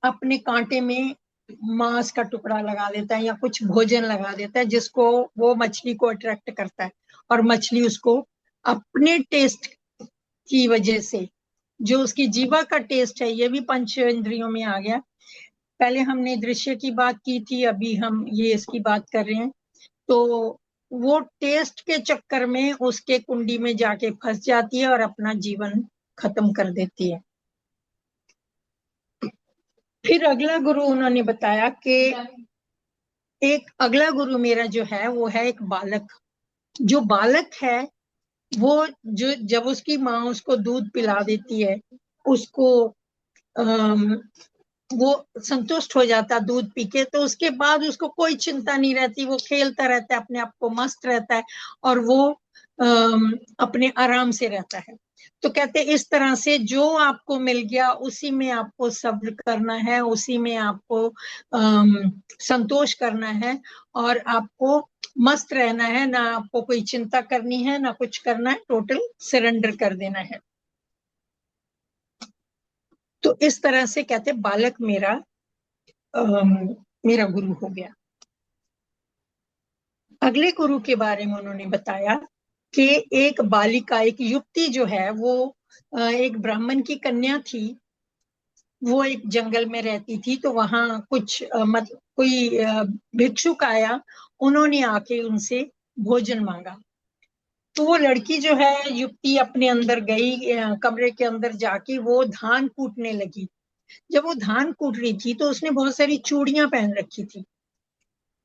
अपने कांटे में मांस का टुकड़ा लगा देता है या कुछ भोजन लगा देता है जिसको वो मछली को अट्रैक्ट करता है, और मछली उसको अपने टेस्ट की वजह से, जो उसकी जीवा का टेस्ट है, ये भी पंच इंद्रियों में आ गया। पहले हमने दृश्य की बात की थी, अभी हम ये इसकी बात कर रहे हैं। तो वो टेस्ट के चक्कर में उसके कुंडी में जाके फंस जाती है और अपना जीवन खत्म कर देती है। फिर अगला गुरु उन्होंने बताया कि एक अगला गुरु मेरा जो है वो है एक बालक। जो बालक है वो जो जब उसकी माँ उसको दूध पिला देती है, उसको वो संतुष्ट हो जाता दूध पी के, तो उसके बाद उसको कोई चिंता नहीं रहती, वो खेलता रहता है, अपने आप को मस्त रहता है और वो अपने आराम से रहता है। तो कहते इस तरह से जो आपको मिल गया उसी में आपको सब्र करना है, उसी में आपको संतोष करना है और आपको मस्त रहना है, ना आपको कोई चिंता करनी है ना कुछ करना है, टोटल सरेंडर कर देना है। तो इस तरह से कहते बालक मेरा गुरु हो गया। अगले गुरु के बारे में उन्होंने बताया कि एक बालिका, एक युवती जो है वो एक ब्राह्मण की कन्या थी। वो एक जंगल में रहती थी, तो वहां कुछ कोई भिक्षुक आया, उन्होंने आके उनसे भोजन मांगा। तो वो लड़की जो है युवती अपने अंदर गई, कमरे के अंदर जाके वो धान कूटने लगी। जब वो धान कूट रही थी तो उसने बहुत सारी चूड़ियां पहन रखी थी।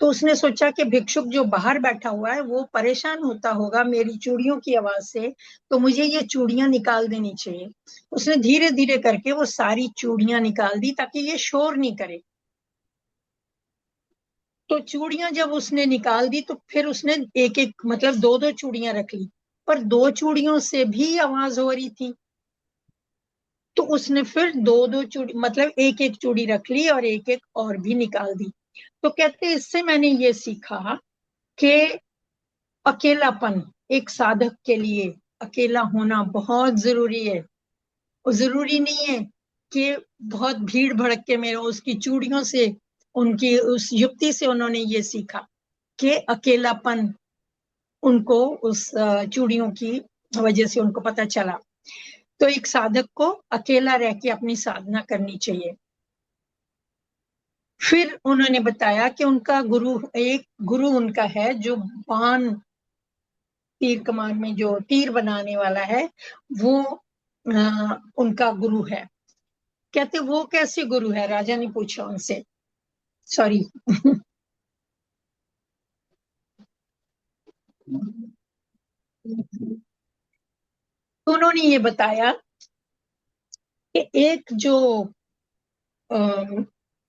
तो उसने सोचा कि भिक्षुक जो बाहर बैठा हुआ है वो परेशान होता होगा मेरी चूड़ियों की आवाज से, तो मुझे ये चूड़ियां निकाल देनी चाहिए। उसने धीरे धीरे करके वो सारी चूड़ियां निकाल दी ताकि ये शोर नहीं करे। तो चूड़ियां जब उसने निकाल दी तो फिर उसने एक एक मतलब दो दो चूड़ियां रख ली, पर दो चूड़ियों से भी आवाज हो रही थी। तो उसने फिर दो दो चूड़ी मतलब एक एक चूड़ी रख ली और एक एक और भी निकाल दी। तो कहते इससे मैंने ये सीखा कि अकेलापन एक साधक के लिए अकेला होना बहुत जरूरी है। और जरूरी नहीं है कि बहुत भीड़ भड़क में उसकी चूड़ियों से, उनकी उस युक्ति से उन्होंने ये सीखा कि अकेलापन उनको उस चूड़ियों की वजह से उनको पता चला। तो एक साधक को अकेला रह के अपनी साधना करनी चाहिए। फिर उन्होंने बताया कि उनका गुरु, एक गुरु उनका है जो बाण तीर कमान में जो तीर बनाने वाला है, वो उनका गुरु है। कहते वो कैसे गुरु है, राजा ने पूछा उनसे, सॉरी। उन्होंने ये बताया कि एक जो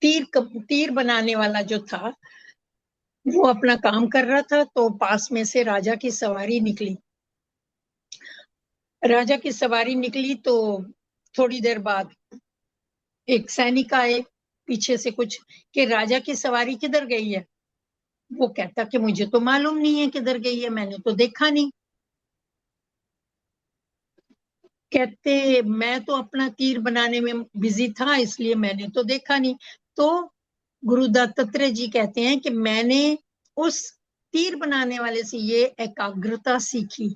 तीर बनाने वाला जो था वो अपना काम कर रहा था, तो पास में से राजा की सवारी निकली। राजा की सवारी निकली तो थोड़ी देर बाद एक सैनिक आए पीछे से कुछ, कि राजा की सवारी किधर गई है। वो कहता कि मुझे तो मालूम नहीं है किधर गई है, मैंने तो देखा नहीं। कहते मैं तो अपना तीर बनाने में बिजी था इसलिए मैंने तो देखा नहीं। तो गुरु दत्तात्रेय जी कहते हैं कि मैंने उस तीर बनाने वाले से ये एकाग्रता सीखी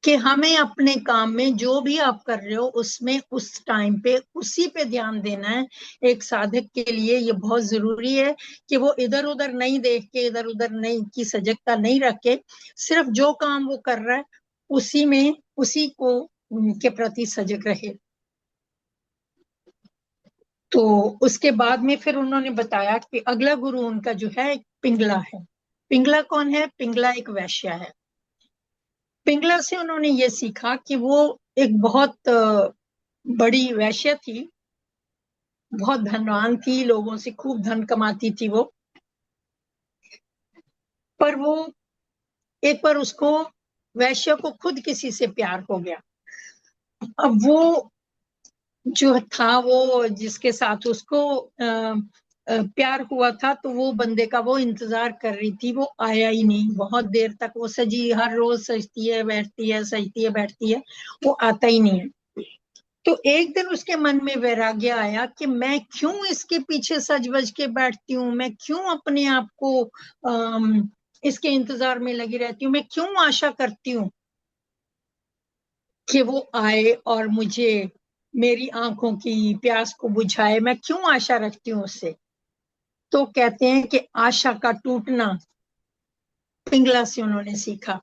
कि हमें अपने काम में जो भी आप कर रहे हो उसमें उस टाइम पे उसी पे ध्यान देना है। एक साधक के लिए ये बहुत जरूरी है कि वो इधर उधर नहीं देख के, इधर उधर नहीं की सजगता नहीं रख के, सिर्फ जो काम वो कर रहा है उसी में, उसी को के प्रति सजग रहे। तो उसके बाद में फिर उन्होंने बताया कि अगला गुरु उनका जो है एक पिंगला है। पिंगला कौन है? पिंगला एक वैश्या है। पिंगला से उन्होंने ये सीखा कि वो एक बहुत बड़ी वैश्या थी, बहुत धनवान थी, लोगों से खूब धन कमाती थी वो। पर वो एक बार उसको, वैश्या को खुद किसी से प्यार हो गया। अब वो जो था, वो जिसके साथ उसको प्यार हुआ था तो वो बंदे का वो इंतजार कर रही थी, वो आया ही नहीं। बहुत देर तक वो सजी, हर रोज सजती है बैठती है, सजती है बैठती है, वो आता ही नहीं है। तो एक दिन उसके मन में वैराग्य आया कि मैं क्यों इसके पीछे सज बज के बैठती हूँ, मैं क्यों अपने आप को इसके इंतजार में लगी रहती हूँ, मैं क्यों आशा करती हूँ कि वो आए और मुझे मेरी आंखों की प्यास को बुझाए, मैं क्यों आशा रखती हूँ उससे। तो कहते हैं कि आशा का टूटना पिंगला से उन्होंने सीखा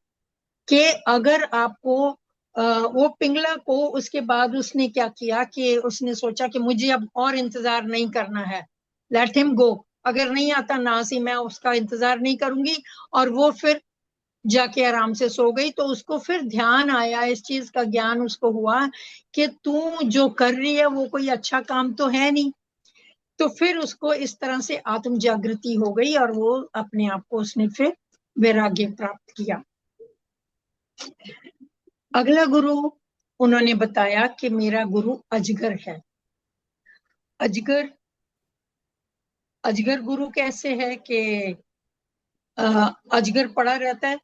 कि अगर आपको वो पिंगला को, उसके बाद उसने क्या किया कि उसने सोचा कि मुझे अब और इंतजार नहीं करना है, लेट हिम गो, अगर नहीं आता ना सी मैं उसका इंतजार नहीं करूंगी। और वो फिर जाके आराम से सो गई। तो उसको फिर ध्यान आया, इस चीज का ज्ञान उसको हुआ कि तू जो कर रही है वो कोई अच्छा काम तो है नहीं। तो फिर उसको इस तरह से आत्म जागृति हो गई और वो अपने आप को उसने फिर वैराग्य प्राप्त किया। अगला गुरु उन्होंने बताया कि मेरा गुरु अजगर है। अजगर, अजगर गुरु कैसे है कि अजगर पड़ा रहता है,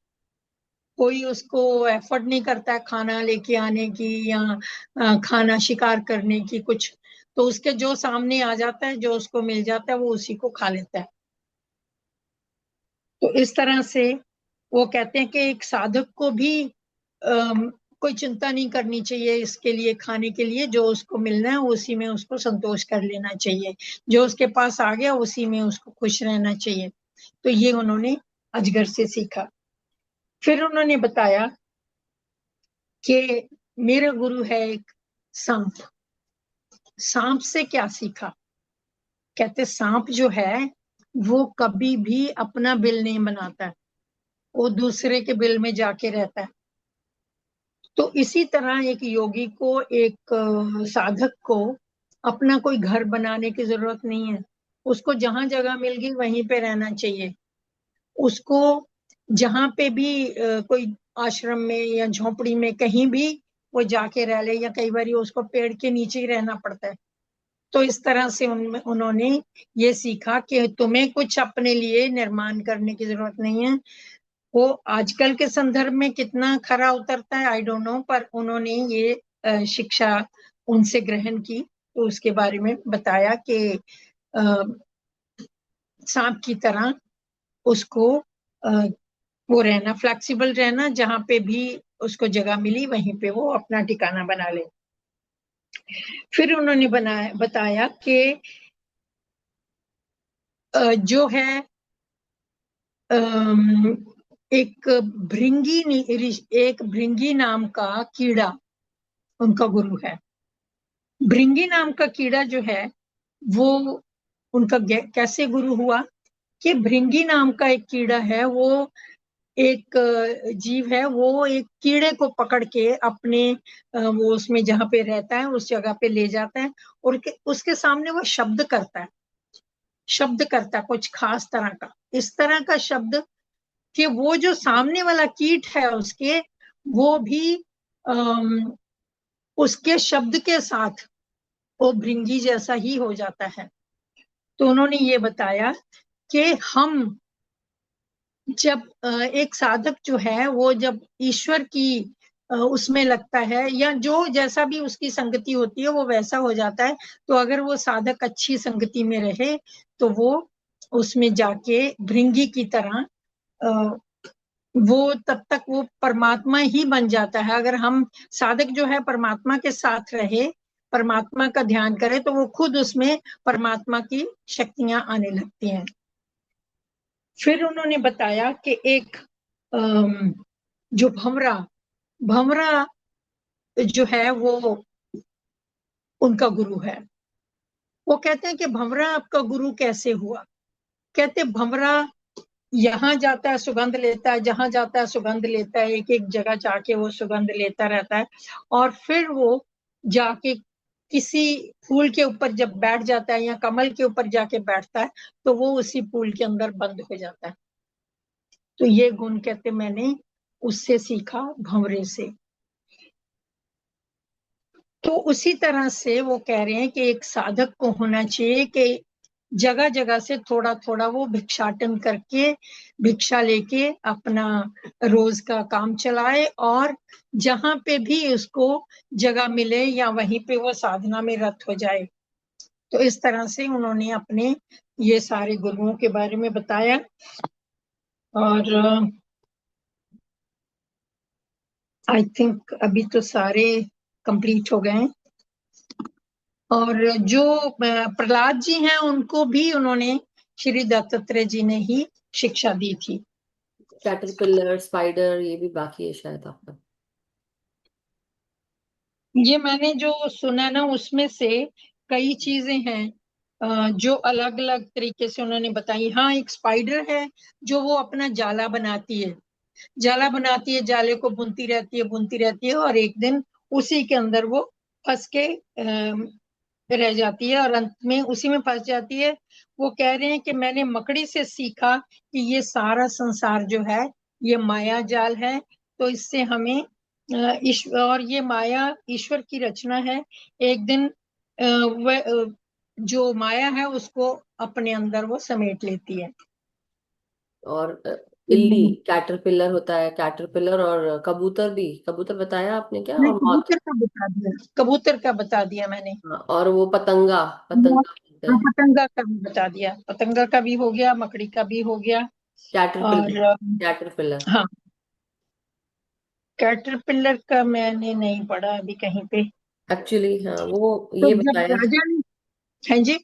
कोई उसको एफर्ट नहीं करता है खाना लेके आने की या खाना शिकार करने की कुछ। तो उसके जो सामने आ जाता है, जो उसको मिल जाता है, वो उसी को खा लेता है। तो इस तरह से वो कहते हैं कि एक साधक को भी कोई चिंता नहीं करनी चाहिए इसके लिए, खाने के लिए जो उसको मिलना है उसी में उसको संतोष कर लेना चाहिए, जो उसके पास आ गया उसी में उसको खुश रहना चाहिए। तो ये उन्होंने अजगर से सीखा। फिर उन्होंने बताया कि मेरा गुरु है एक सांप। सांप से क्या सीखा? कहते सांप जो है वो कभी भी अपना बिल नहीं बनाता है, वो दूसरे के बिल में जाके रहता है। तो इसी तरह एक योगी को, एक साधक को अपना कोई घर बनाने की जरूरत नहीं है। उसको जहां जगह मिल गई वहीं पे रहना चाहिए। उसको जहां पे भी कोई आश्रम में या झोपड़ी में कहीं भी वो जाके रह ले, या कई बार उसको पेड़ के नीचे ही रहना पड़ता है। तो इस तरह से उन्होंने ये सीखा कि तुम्हें कुछ अपने लिए निर्माण करने की जरूरत नहीं है। वो आजकल के संदर्भ में कितना खरा उतरता है आई डोंट नो, पर उन्होंने ये शिक्षा उनसे ग्रहण की। तो उसके बारे में बताया कि सांप की तरह उसको वो रहना, फ्लेक्सिबल रहना, जहां पे भी उसको जगह मिली वहीं पे वो अपना ठिकाना बना ले। फिर उन्होंने बताया कि जो है एक एक भृंगी नाम का कीड़ा उनका गुरु है। भृंगी नाम का कीड़ा जो है वो उनका कैसे गुरु हुआ कि भृंगी नाम का एक कीड़ा है, वो एक जीव है, वो एक कीड़े को पकड़ के अपने वो उसमें जहां पे रहता है उस जगह पे ले जाता है और उसके सामने वो शब्द करता है, शब्द करता है कुछ खास तरह का, इस तरह का शब्द कि वो जो सामने वाला कीट है उसके, वो भी उसके शब्द के साथ वो भृंगी जैसा ही हो जाता है। तो उन्होंने ये बताया कि हम जब एक साधक जो है वो जब ईश्वर की उसमें लगता है या जो जैसा भी उसकी संगति होती है वो वैसा हो जाता है। तो अगर वो साधक अच्छी संगति में रहे तो वो उसमें जाके भृंगी की तरह वो तब तक वो परमात्मा ही बन जाता है। अगर हम साधक जो है परमात्मा के साथ रहे, परमात्मा का ध्यान करे, तो वो खुद उसमें परमात्मा की शक्तियां आने लगती हैं। फिर उन्होंने बताया कि एक जो भंवरा, भंवरा जो है वो उनका गुरु है। वो कहते हैं कि भंवरा आपका गुरु कैसे हुआ? कहते भंवरा यहाँ जाता है सुगंध लेता है, जहां जाता है सुगंध लेता है, एक एक जगह जाके वो सुगंध लेता रहता है और फिर वो जाके किसी फूल के ऊपर जब बैठ जाता है या कमल के ऊपर जाके बैठता है तो वो उसी फूल के अंदर बंद हो जाता है। तो ये गुण कहते मैंने उससे सीखा, भंवरे से। तो उसी तरह से वो कह रहे हैं कि एक साधक को होना चाहिए कि जगह जगह से थोड़ा थोड़ा वो भिक्षाटन करके, भिक्षा लेके अपना रोज का काम चलाए, और जहां पे भी उसको जगह मिले या वहीं पे वो साधना में रत हो जाए। तो इस तरह से उन्होंने अपने ये सारे गुरुओं के बारे में बताया। और आई थिंक अभी तो सारे कंप्लीट हो गए हैं। और जो प्रहलाद जी हैं उनको भी उन्होंने श्री दत्तात्रेय जी ने ही शिक्षा दी थी। कैटरपिलर, स्पाइडर, ये भी बाकी है शायद आपका। ये मैंने जो सुना ना उसमें से कई चीजें हैं जो अलग अलग तरीके से उन्होंने बताई। हाँ, एक स्पाइडर है जो वो अपना जाला बनाती है, जाला बनाती है, जाले को बुनती रहती है, और एक दिन उसी के अंदर वो फंस के रह जाती है और अंत में उसी में फंस जाती है। वो कह रहे हैं कि मैंने मकड़ी से सीखा कि ये सारा संसार जो है ये माया जाल है, तो इससे हमें ईश्वर, और ये माया ईश्वर की रचना है। एक दिन वह जो माया है उसको अपने अंदर वो समेट लेती है। और इल्ली, कैटरपिलर होता है, कैटरपिलर, और कबूतर भी, कबूतर बताया आपने क्या, नहीं, और मौत। कबूतर का बता दिया, कबूतर का बता दिया मैंने। हाँ, और वो पतंगा, हाँ, पतंगा बोलते हैं। पतंगा का भी बता दिया, पतंगा का भी हो गया, मकड़ी का भी हो गया। कैटरपिलर, और कैटरपिलर। हाँ, कैटरपिलर का मैंने नहीं पढ़ा अभी कहीं पे। एक्चुअली हाँ, वो तो ये जब बताया, राजा ने, हाँ जी।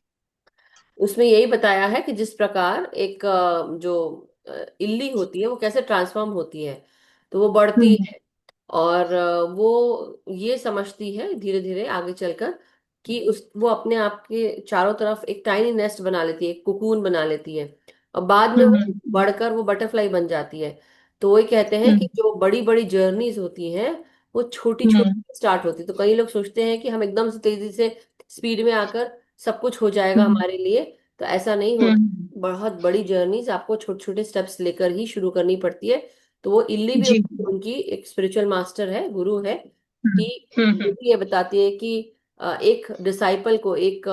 उसमें यही बताया है कि जिस प्रकार एक जो इल्ली होती है वो कैसे ट्रांसफॉर्म होती है, तो वो बढ़ती हम्म है, और वो ये समझती है धीरे धीरे आगे चलकर कि उस वो अपने आप के चारों तरफ एक टाइनी नेस्ट बना लेती है, एक कुकून बना लेती है, और बाद में वो हम्म बढ़कर वो बटरफ्लाई बन जाती है। तो वही कहते हैं कि हम्म जो बड़ी बड़ी जर्नीज होती हैं वो छोटी हम्म छोटी स्टार्ट होती है। तो कई लोग सोचते हैं कि हम एकदम से तेजी से स्पीड में आकर सब कुछ हो जाएगा हम्म हमारे लिए, तो ऐसा नहीं होता। हम्म, बहुत बड़ी जर्नीज आपको छोटे छोटे स्टेप्स लेकर ही शुरू करनी पड़ती है। तो वो इल्ली भी जी। उनकी एक स्पिरिचुअल मास्टर है, गुरु है, हम्म कि वो भी ये बताती है कि एक डिसाइपल को, एक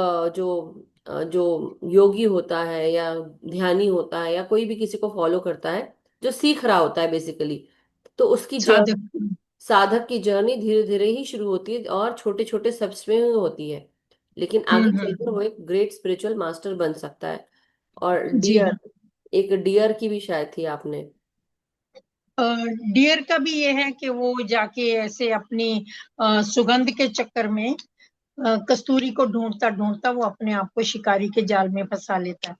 जो योगी होता है या ध्यानी होता है या कोई भी किसी को फॉलो करता है, जो सीख रहा होता है बेसिकली, तो उसकी साधक। जर्नी, साधक की जर्नी धीरे धीरे ही शुरू होती है और छोटे छोटे स्टेप्स में ही होती है, लेकिन आगे चलकर वो हम्म, एक ग्रेट स्पिरिचुअल मास्टर बन सकता है। और जी डियर, हाँ। एक डियर की भी शायद थी आपने। डियर का भी ये है कि वो जाके ऐसे अपनी सुगंध के चक्कर में कस्तूरी को ढूंढता ढूंढता वो अपने आप को शिकारी के जाल में फंसा लेता है।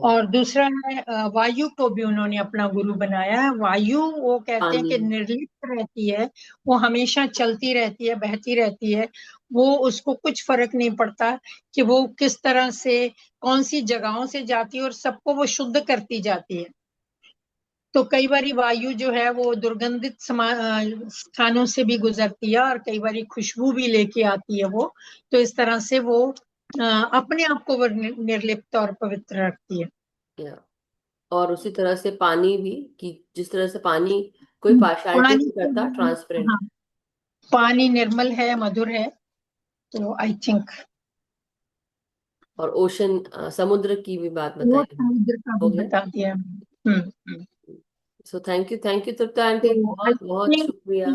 और दूसरा है वायु को भी उन्होंने अपना गुरु बनाया है। वायु वो कहते हैं पानी। कि निर्लिप्त रहती है, वो हमेशा चलती रहती है, बहती रहती है। वो उसको कुछ फर्क नहीं पड़ता कि वो किस तरह से कौन सी जगहों से जाती है, और सबको वो शुद्ध करती जाती है। तो कई बारी वायु जो है वो दुर्गंधित स्थानों से भी गुजरती है, और कई बारी खुशबू भी लेके आती है वो। तो इस तरह से वो अपने आप को वो निर्लिप्त और पवित्र रखती है। या, और उसी तरह से पानी भी, कि जिस तरह से पानी कोई पार्शियलिटी पानी नहीं तो करता, ट्रांसपेरेंट। हाँ, पानी निर्मल है, मधुर है। तो आई थिंक और ओशन, समुद्र की भी बात वो बताई। समुद्र का हो भी गया। बता दिया। हम्म। So thank you Tripta aunty, तो आई बहुत बहुत थिंक शुक्रिया।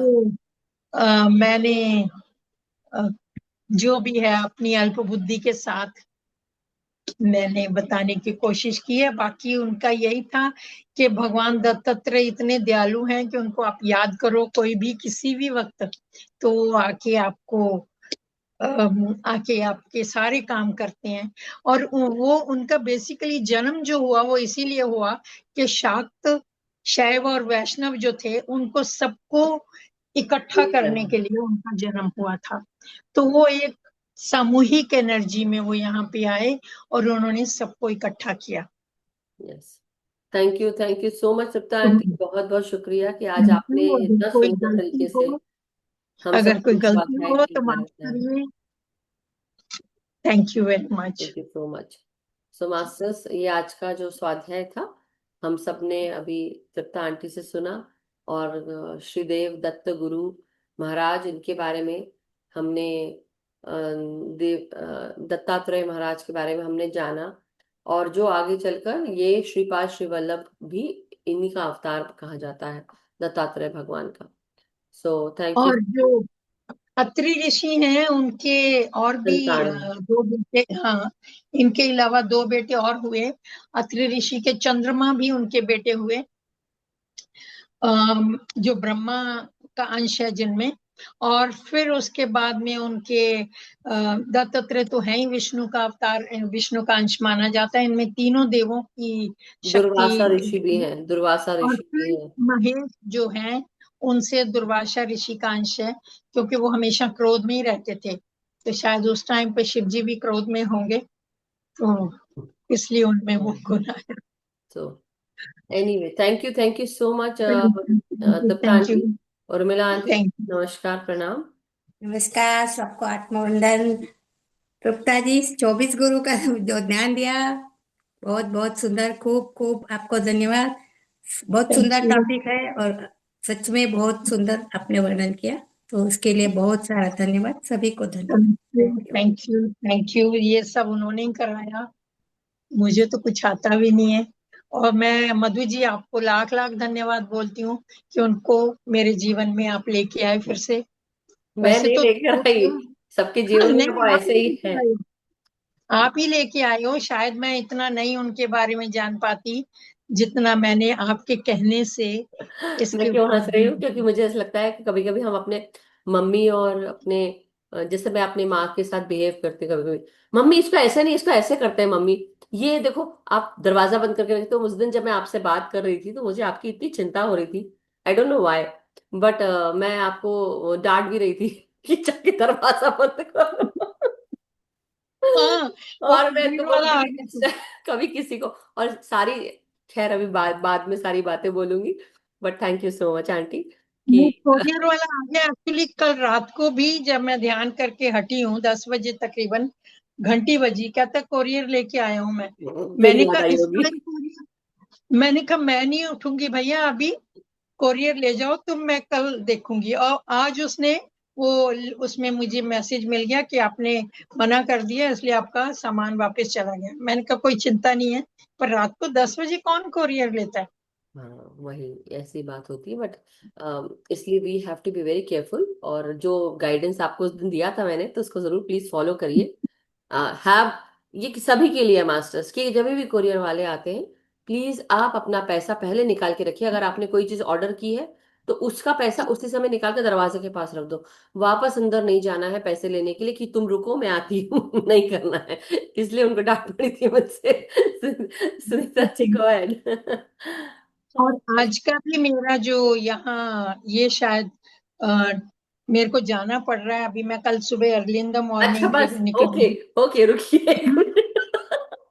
मैंने अ, जो भी है अपनी अल्प बुद्धि के साथ मैंने बताने की कोशिश की है। बाकी उनका यही था कि भगवान दत्तात्रेय इतने दयालु हैं कि उनको आप याद करो कोई भी किसी भी वक्त, तो वो आके आपको आके आपके सारे काम करते हैं। और वो उनका बेसिकली जन्म जो हुआ वो इसीलिए हुआ कि शाक्त, शैव और वैष्णव जो थे उनको सबको इकट्ठा करने के लिए उनका जन्म हुआ था। तो वो एक सामूहिक एनर्जी में वो यहाँ पे आए और उन्होंने सबको इकट्ठा किया। Yes, thank you so much Tripta तो आंटी, बहुत बहुत शुक्रिया कि आज आपने अगर इतना कोई सुंदर गलती तरीके से हो, हम अगर सबको कोई ये गलती स्वाध्याय हो के तो बारे माफ में बताया। करिए। Thank you very much. Thank you so much. So masters, ये आज का जो स्वाध्याय था, हम सब ने अभी तृप्ता आंटी से सुना, और श्रीदेव दत्त गुरु महाराज, इनके बारे में हमने, दत्तात्रेय महाराज के बारे में हमने जाना। और जो आगे चलकर ये श्रीपाद श्री वल्लभ भी इन्हीं का अवतार कहा जाता है, दत्तात्रेय भगवान का। सो थैंक यू। और जो अत्रि ऋषि हैं उनके और भी संतान। दो बेटे, हाँ, इनके अलावा दो बेटे और हुए। अत्रि ऋषि के चंद्रमा भी उनके बेटे हुए, जो ब्रह्मा का अंश है जिनमें। और फिर उसके बाद में उनके दत्तात्रेय तो है ही विष्णु का अवतार, विष्णु का अंश माना जाता है। इनमें तीनों देवों की शक्ति। दुर्वासा ऋषि भी हैं, दुर्वासा और ऋषि भी फिर है। महेश जो है, उनसे दुर्वासा ऋषि का अंश है, क्योंकि वो हमेशा क्रोध में ही रहते थे, तो शायद उस टाइम पे शिव जी भी क्रोध में होंगे, तो इसलिए उनमें वो गुण आया। So anyway, thank you so much Tripta thank you. Aunty, Urmila aunty. Thank you. नमस्कार, प्रणाम। नमस्कार सबको, आत्मवंदन। तृप्ता जी, 24 गुरु का जो ध्यान दिया, बहुत बहुत सुंदर, खूब खूब आपको धन्यवाद। बहुत थैंक सुंदर यू। टॉपिक है और सच में बहुत सुंदर आपने वर्णन किया, तो उसके लिए बहुत सारा धन्यवाद, सभी को धन्यवाद। Thank you. Thank you. Thank you. ये सब उन्होंने ही कराया, मुझे तो कुछ आता भी नहीं है। और मैं मधु जी आपको लाख लाख धन्यवाद बोलती हूँ कि उनको मेरे जीवन में आप लेके आए फिर से। मैं वैसे नहीं तो लेकर आई, सबके जीवन में नहीं, वो आप ऐसे ही ही लेके है। आए हो। आप ही लेके आए हो। शायद मैं इतना नहीं उनके बारे में जान पाती जितना मैंने आपके कहने से मैं इसके क्यों ऊपर हंस रही हूँ? क्योंकि मुझे ऐसा लगता है कि कभी कभी हम अपने मम्मी और अपने जैसे मैं अपनी माँ के साथ बिहेव करती हूँ कभी कभी, मम्मी इसको ऐसे नहीं, इसको ऐसे करते हैं मम्मी, ये देखो। आप दरवाजा बंद करके रखते हो। उस दिन जब मैं आपसे बात कर रही थी तो मुझे आपकी इतनी चिंता हो रही थी, I don't know why, but मैं आपको डांट भी रही थी कि जाके दरवाजा बंद करो। हाँ, वो और मैं तो कोविड वाला बोलती आ थी गया था। कभी किसी को, और सारी, खैर अभी बाद बाद में सारी बातें बोलूंगी, but thank you so much aunty कि वो कोरियर वाला आ गया। एक्चुअली कल रात को भी जब मैं ध्यान करके हटी हूँ 10 बजे तकरीबन, घंटी बजी, कहता कोरियर लेके आया हूँ मैं। फिर मैंने याद कहा आई इस होगी। टाइम कोरियर, मैंने कहा मैं नहीं उठूंगी भैया अभी, कोरियर ले जाओ तुम, मैं कल देखूंगी। और आज उसने वो, उसमें मुझे मैसेज मिल गया कि आपने मना कर दिया, इसलिए आपका सामान वापस चला गया। मैंने कहा कोई चिंता नहीं है, पर रात को 10 बजे कौन कोरियर लेता है। हाँ, वही ऐसी बात होती है, बट इसलिए we have to be very careful. और जो गाइडेंस आपको उस दिन दिया था मैंने, तो उसको जरूर प्लीज फॉलो करिए। हैव, ये कि सभी के लिए मास्टर्स, कि जब भी कोरियर वाले आते हैं, प्लीज आप अपना पैसा पहले निकाल के रखिए। अगर आपने कोई चीज ऑर्डर की है तो उसका पैसा उसी समय निकाल के दरवाजे के पास रख दो। वापस अंदर नहीं जाना है पैसे लेने के लिए कि तुम रुको मैं आती हूँ। नहीं करना है। इसलिए उनको डांट पड़ी थी मुझसे। सुनीता जी को ऐड। और आज का भी मेरा जो यहाँ, ये शायद अ, मेरे को जाना पड़ रहा है अभी। मैं कल सुबह अर्ली इन द अच्छा मॉर्निंग बस, ओके, निकलूंगी। ओके, रुकिए एक मिनट।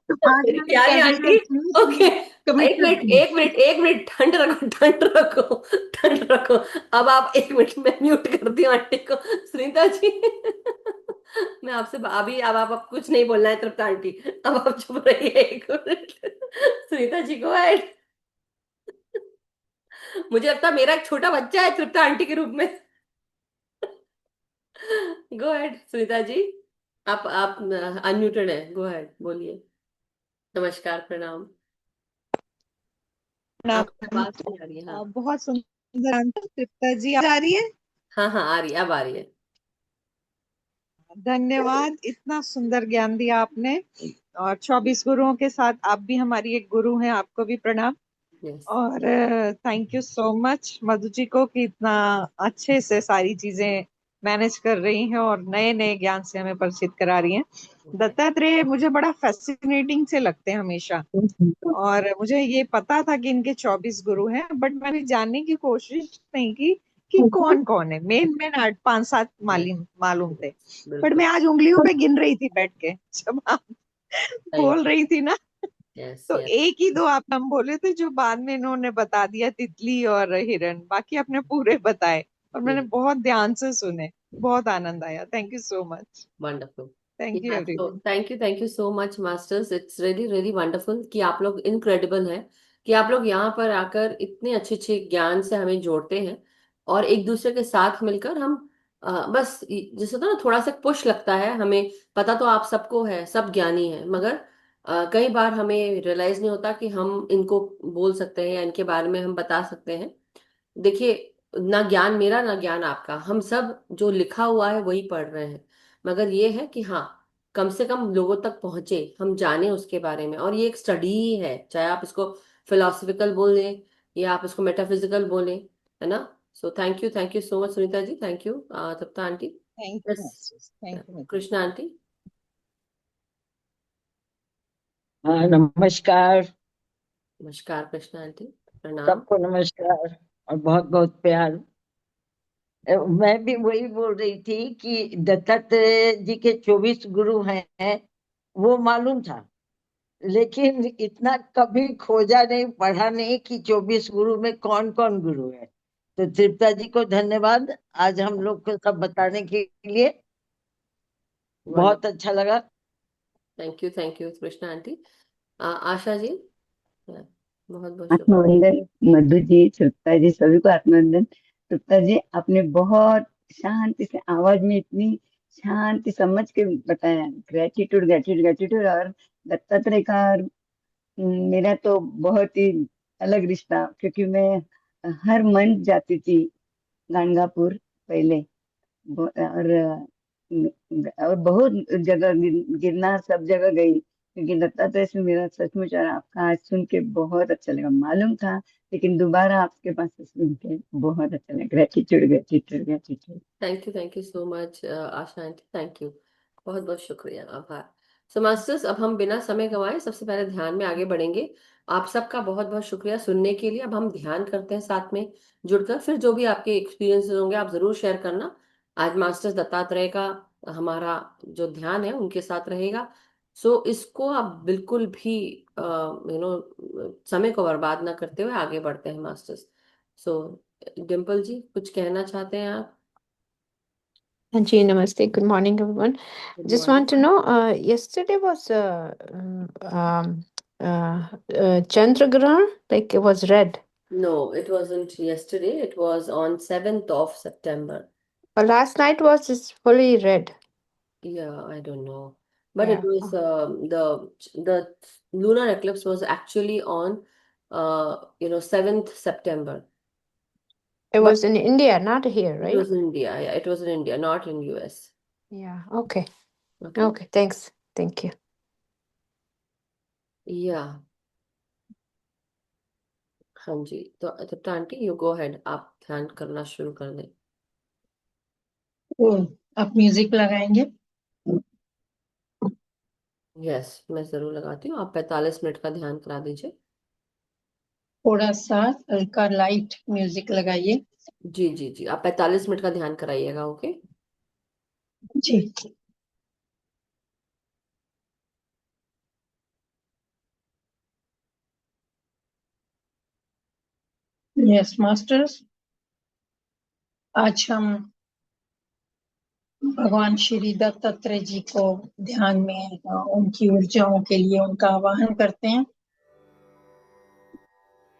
तो आज मेरी मैंने प्यारी कर लिया आंटी, इसलिए ओके, एक कमिटेड मिनट थी। एक मिनट एक मिनट, ठंड रखो ठंड रखो ठंड रखो। अब आप एक मिनट, मैं म्यूट करती हूँ आंटी को। सुनीता जी, मैं आपसे अभी, अब कुछ नहीं बोलना है तृप्ता आंटी, अब आप चुप रहिए एक मिनट। सुनीता जी को ऐड, मुझे लगता है मेरा एक छोटा बच्चा है तृप्ता आंटी के रूप में। गो अहेड सुनीता जी, आप अनम्यूटेड है, गो अहेड, बोलिए। नमस्कार, प्रणाम। आपकी प्रणाम। आवाज नहीं आ रही है। हाँ, बहुत सुंदर आंसर तृप्ता जी, आ रही है। हाँ, हाँ, आ रही है, अब आ रही है। धन्यवाद, इतना सुंदर ज्ञान दिया आपने। और 24 गुरुओं के साथ आप भी हमारी एक गुरु हैं, आपको भी प्रणाम। यस। और thank you so much Madhu ji को कि इतना अच्छे से सारी चीजें मैनेज कर रही हैं और नए नए ज्ञान से हमें परिचित करा रही हैं। दत्तात्रेय मुझे बड़ा फैसिनेटिंग से लगते हैं हमेशा। और मुझे ये पता था कि इनके 24 गुरु हैं, बट मैंने जानने की कोशिश नहीं की कि कौन कौन है। मेन मेन 8 5 7 यस, मालूम मालूम थे। बट बिल्कुल मैं आज उंगलियों पे गिन रही थी बैठ के, जब आप सही। बोल रही थी ना, यस, तो यस। एक ही दो आप हम बोले थे जो बाद में इन्होंने बता दिया, तितली और हिरन, बाकी आपने पूरे बताए और मैंने बहुत ध्यान से सुने। बहुत आनंद आया। Thank you so much. Wonderful. Thank you yeah, so everyone. Thank you so much masters, it's really really wonderful कि आप लोग इनक्रेडिबल हैं, कि आप लोग यहाँ पर आकर इतने अच्छे अच्छे ज्ञान से हमें जोड़ते हैं। और एक दूसरे के साथ मिलकर हम बस जैसे होता है ना, थोड़ा सा पुश लगता है हमें। पता तो आप सबको है, सब ज्ञानी है, मगर कई बार हमें रियलाइज नहीं होता कि हम इनको बोल सकते हैं या इनके बारे में हम बता सकते हैं। देखिए, ना ज्ञान मेरा ना ज्ञान आपका, हम सब जो लिखा हुआ है वही पढ़ रहे हैं। मगर ये है कि हाँ, कम से कम लोगों तक पहुंचे, हम जाने उसके बारे में। और ये एक स्टडी ही है, चाहे आप इसको फिलोसफिकल बोलें या आप इसको मेटाफिजिकल बोलें, है ना। So thank you so much Sunita ji, thank you Tripta aunty. Thank you yes, Mrs, thank you Mrs. Krishna aunty. हाँ, नमस्कार। नमस्कार कृष्णा आंटी, प्रणाम। सबको नमस्कार और बहुत बहुत प्यार। मैं भी वही बोल रही थी कि दत्तात्रेय जी के 24 गुरु हैं, वो मालूम था, लेकिन इतना कभी खोजा नहीं, पढ़ा नहीं कि 24 गुरु में कौन कौन गुरु है। तो तृप्ता जी को धन्यवाद आज हम लोग को सब बताने के लिए, बहुत अच्छा लगा। Thank you Krishna aunty. Asha ji, बहुत बहुत शुक्रिया। आत्मवंदन मधु जी, तृप्ता जी, सभी को आत्मवंदन। तृप्ता जी, आपने बहुत शांति से आवाज में इतनी शांति समझ के बताया। Gratitude gratitude gratitude. और दत्तात्रेय का और मेरा तो बहुत ही अलग रिश्ता, क्योंकि मैं हर मंथ जाती थी गाणगापुर पहले। और बहुत जगह गिरनार सब जगह गई, क्योंकि दत्तात्रेय से मेरा सचमुच। और आपका आज सुन के बहुत अच्छा लगा, मालूम था लेकिन दोबारा आपके पास से सुन के बहुत अच्छा लगा। Gratitude gratitude gratitude. Thank you so much Asha aunty, thank you, बहुत बहुत शुक्रिया, आभार। सो मास्टर्स, अब हम बिना समय गंवाए सबसे पहले ध्यान में आगे बढ़ेंगे। आप सबका बहुत बहुत शुक्रिया सुनने के लिए। अब हम ध्यान करते हैं साथ में जुड़कर। फिर जो भी आपके एक्सपीरियंसेस होंगे आप जरूर शेयर करना। आज मास्टर्स दत्तात्रेय का हमारा जो ध्यान है उनके साथ रहेगा। सो इसको आप बिल्कुल भी समय को बर्बाद ना करते हुए आगे बढ़ते हैं मास्टर्स। सो डिम्पल जी, कुछ कहना चाहते हैं आप? Ji, namaste. Good morning, everyone. Good Just morning. want to know, yesterday was Chandragrahan, like it was red. No, it wasn't yesterday. It was on 7th of September. But last night was just fully red. Yeah, I don't know. But it Yeah. was the lunar eclipse was actually on 7th September. It But was in India, not here, it right? was in India. Yeah, it was in India, not in US. Yeah. Okay. Okay. Okay. Thanks. Thank you. Yeah. हाँ जी, तो aunty you go head, आप ध्यान करना शुरू कर दें। तो आप म्यूजिक लगाएंगे? यस, मैं जरूर लगाती हूँ। आप 45 मिनट का ध्यान करा दीजिए। थोड़ा सा हल्का लाइट म्यूजिक लगाइए। जी जी जी, आप 45 मिनट का ध्यान कराइएगा। ओके जी। यस मास्टर्स, आज हम भगवान श्री दत्तात्रेय जी को ध्यान में उनकी ऊर्जाओं के लिए उनका आवाहन करते हैं।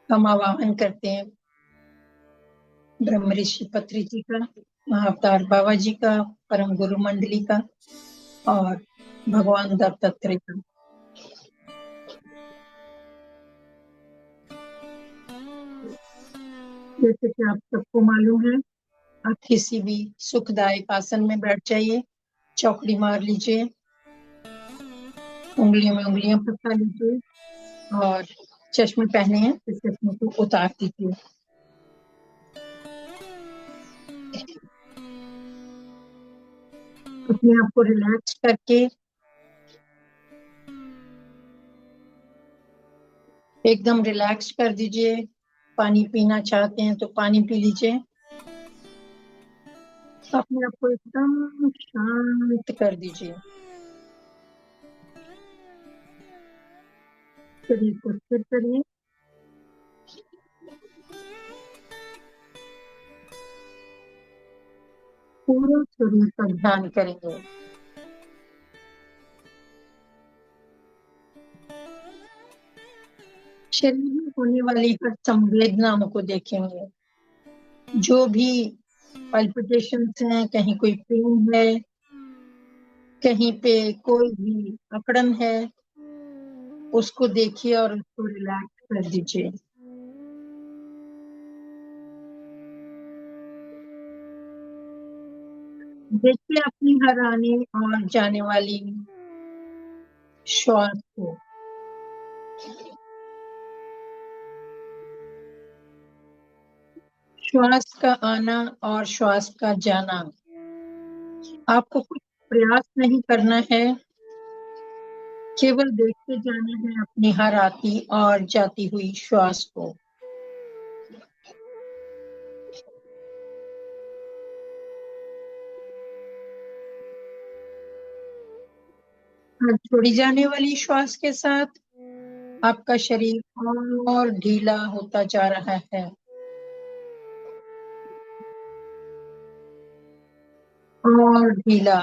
हम आवाहन करते हैं ब्रह्म ऋषि पत्री जी का, महाअवतार बाबा जी का, परम गुरु मंडली का और भगवान दत्तात्रेय का। जैसे कि आप सबको मालूम है, आप किसी भी सुखदायक आसन में बैठ जाइए, चौकड़ी मार लीजिए, उंगलियों में उंगलियां फंसा लीजिए और चश्मे पहने हैं तो चश्मे को उतार दीजिए। अपने आप को रिलैक्स करके एकदम रिलैक्स कर दीजिए। पानी पीना चाहते हैं तो पानी पी लीजिए। अपने आप को एकदम शांत कर दीजिए। शरीर को स्थिर करिए। पूरे शरीर का ध्यान करेंगे। शरीर में होने वाली हर संवेदनाओं को देखेंगे। जो भी पल्पिटेशंस हैं, कहीं कोई पेन है, कहीं पे कोई भी अकड़न है, उसको देखिए और उसको रिलैक्स कर दीजिए। देखिए अपनी हर आने और जाने वाली श्वास को। श्वास का आना और श्वास का जाना। आपको कुछ प्रयास नहीं करना है, केवल देखते जाना है अपनी हर आती और जाती हुई श्वास को। और छोड़ी जाने वाली श्वास के साथ आपका शरीर और ढीला होता जा रहा है और ढीला।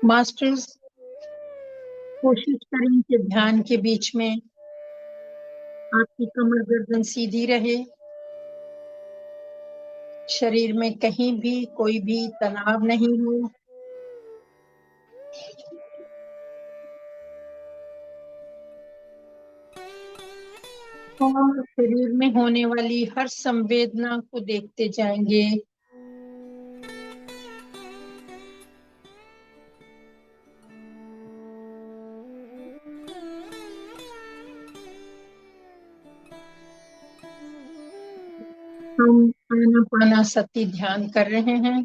मास्टर्स, कोशिश करें कि ध्यान के बीच में आपकी कमर गर्दन सीधी रहे, शरीर में कहीं भी कोई भी तनाव नहीं हो। और शरीर में होने वाली हर संवेदना को देखते जाएंगे। हम आनापानासती ध्यान कर रहे हैं।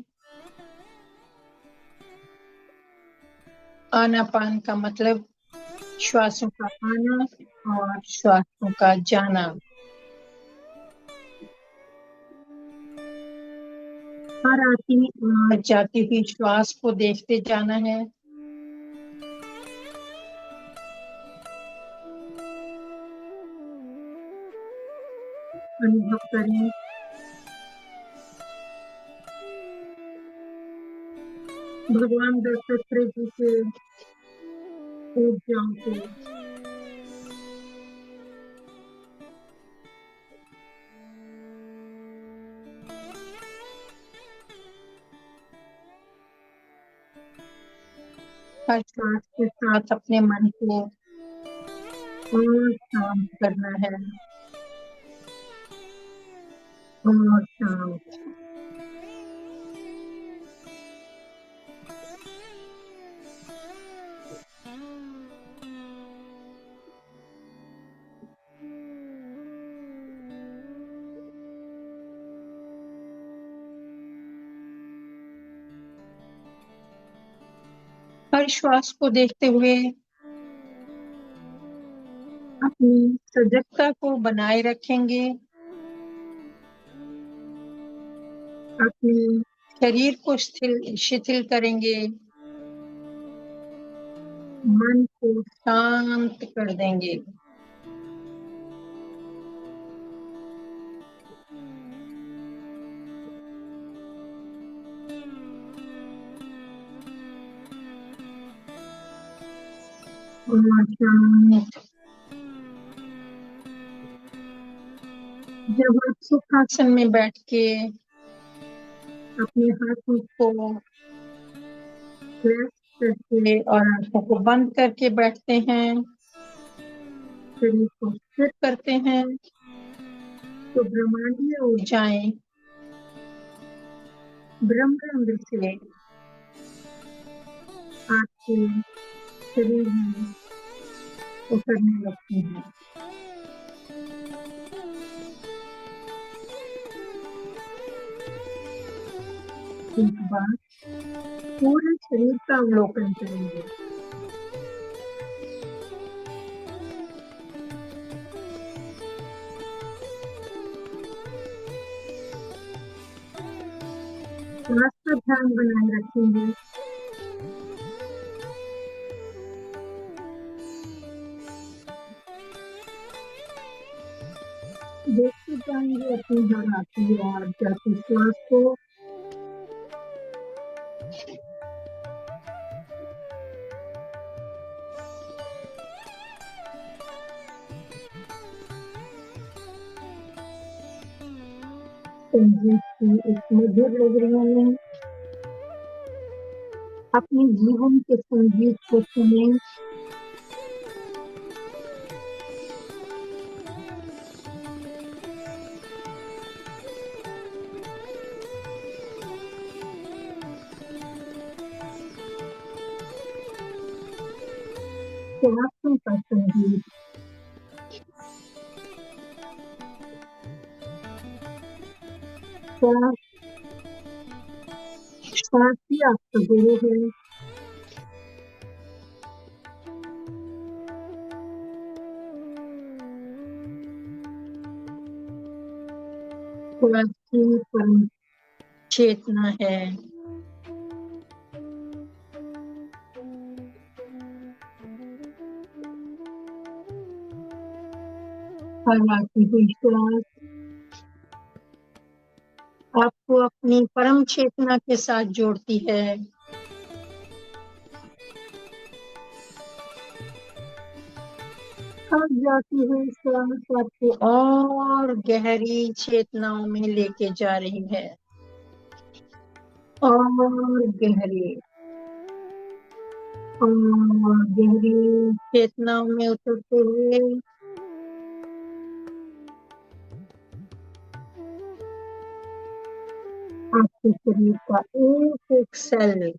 आनापान का मतलब श्वासों का आना और श्वासों का जाना। हर आती और जाती हुई श्वास को देखते जाना है। अनुभव करें भगवान दत्तात्रेय जी के ऊर्जाओं को। हर श्वास के साथ अपने मन को और शांत करना है और शांत। हर श्वास को देखते हुए अपनी सजगता को बनाए रखेंगे। अपने शरीर को शिथिल करेंगे, मन को शांत कर देंगे। और शांत। जब आप सुखासन में बैठ के अपने हाथों को क्लैंच करके और आंखों को बंद करके बैठते हैं, शरीर को स्थिर करते हैं, तो ब्रह्मांडीय ऊर्जाएं ब्रह्मांड से आपके शरीर में उतरने लगती हैं। एक बार पूरे शरीर का अवलोकन करेंगे। श्वास का ध्यान बनाए रखेंगे। देखते जाएंगे अपनी हर आती और जाती श्वास को। संगीत की एक मधुर लहरियों में अपने जीवन के संगीत को सुने। प्यासों का संगीत, प्यास प्यास ही आपका गुरु है। प्यास ही परम चेतना है। हालांकि विश्वास आपको अपनी परम चेतना के साथ जोड़ती है। अब जाती हुई सांस आपको और गहरी चेतनाओं में लेके जा रही है, और गहरी और गहरी चेतनाओं में उतरते हुए आपके शरीर का एक एक सेल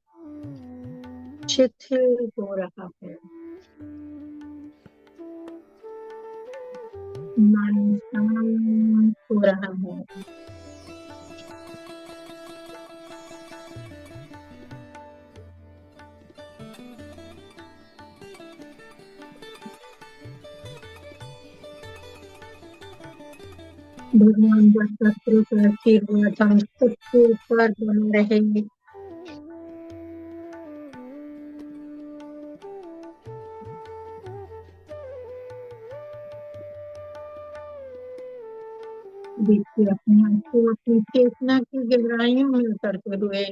शिथिल हो रहा है, मन शांत हो रहा है। भगवान दत्तात्रेय का आशीर्वाद हम सबके ऊपर बना रहे। देखिए अपने आप को अपनी चेतना की गहराइयों में उतरते हुए।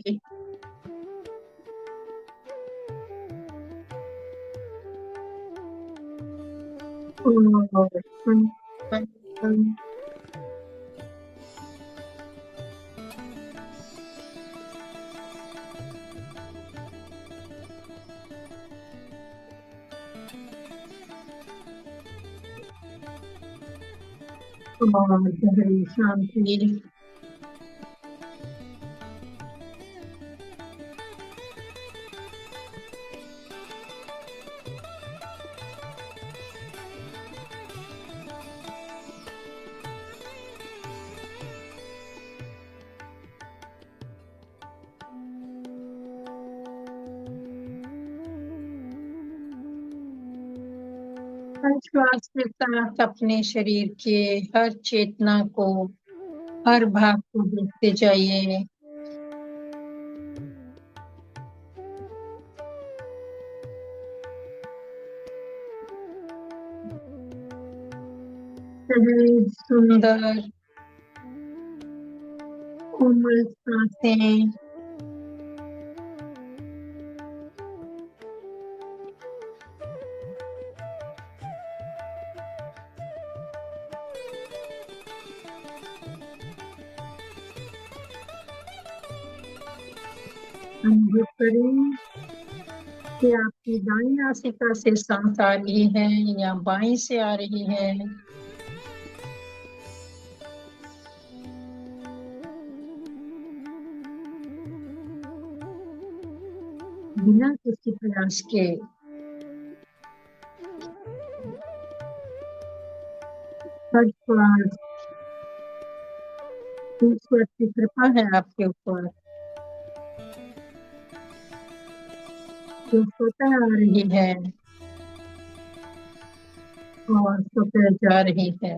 और गहरी शांति। हर श्वास के साथ अपने शरीर के हर चेतना को, हर भाग को देखते जाइए। सहज सुंदर कोमल सांसें अनुभव करें कि आपकी दाईं नासिका से सांस आ रही है या बाईं से आ रही है। बिना किसी प्रयास के हर श्वास ईश्वर की कृपा है आपके ऊपर, जो स्वतः आ रही है और स्वतः जा रही है।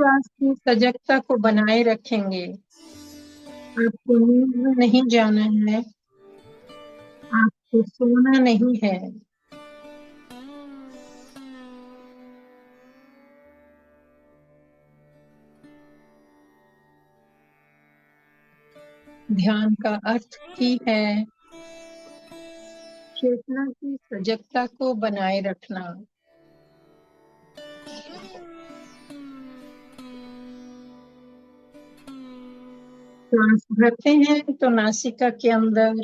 श्वास की सजगता को बनाए रखेंगे। आपको नींद में नहीं जाना है, आपको सोना नहीं है। ध्यान का अर्थ ही है चेतना की सजगता को बनाए रखना। श्वास भरते हैं तो नासिका के अंदर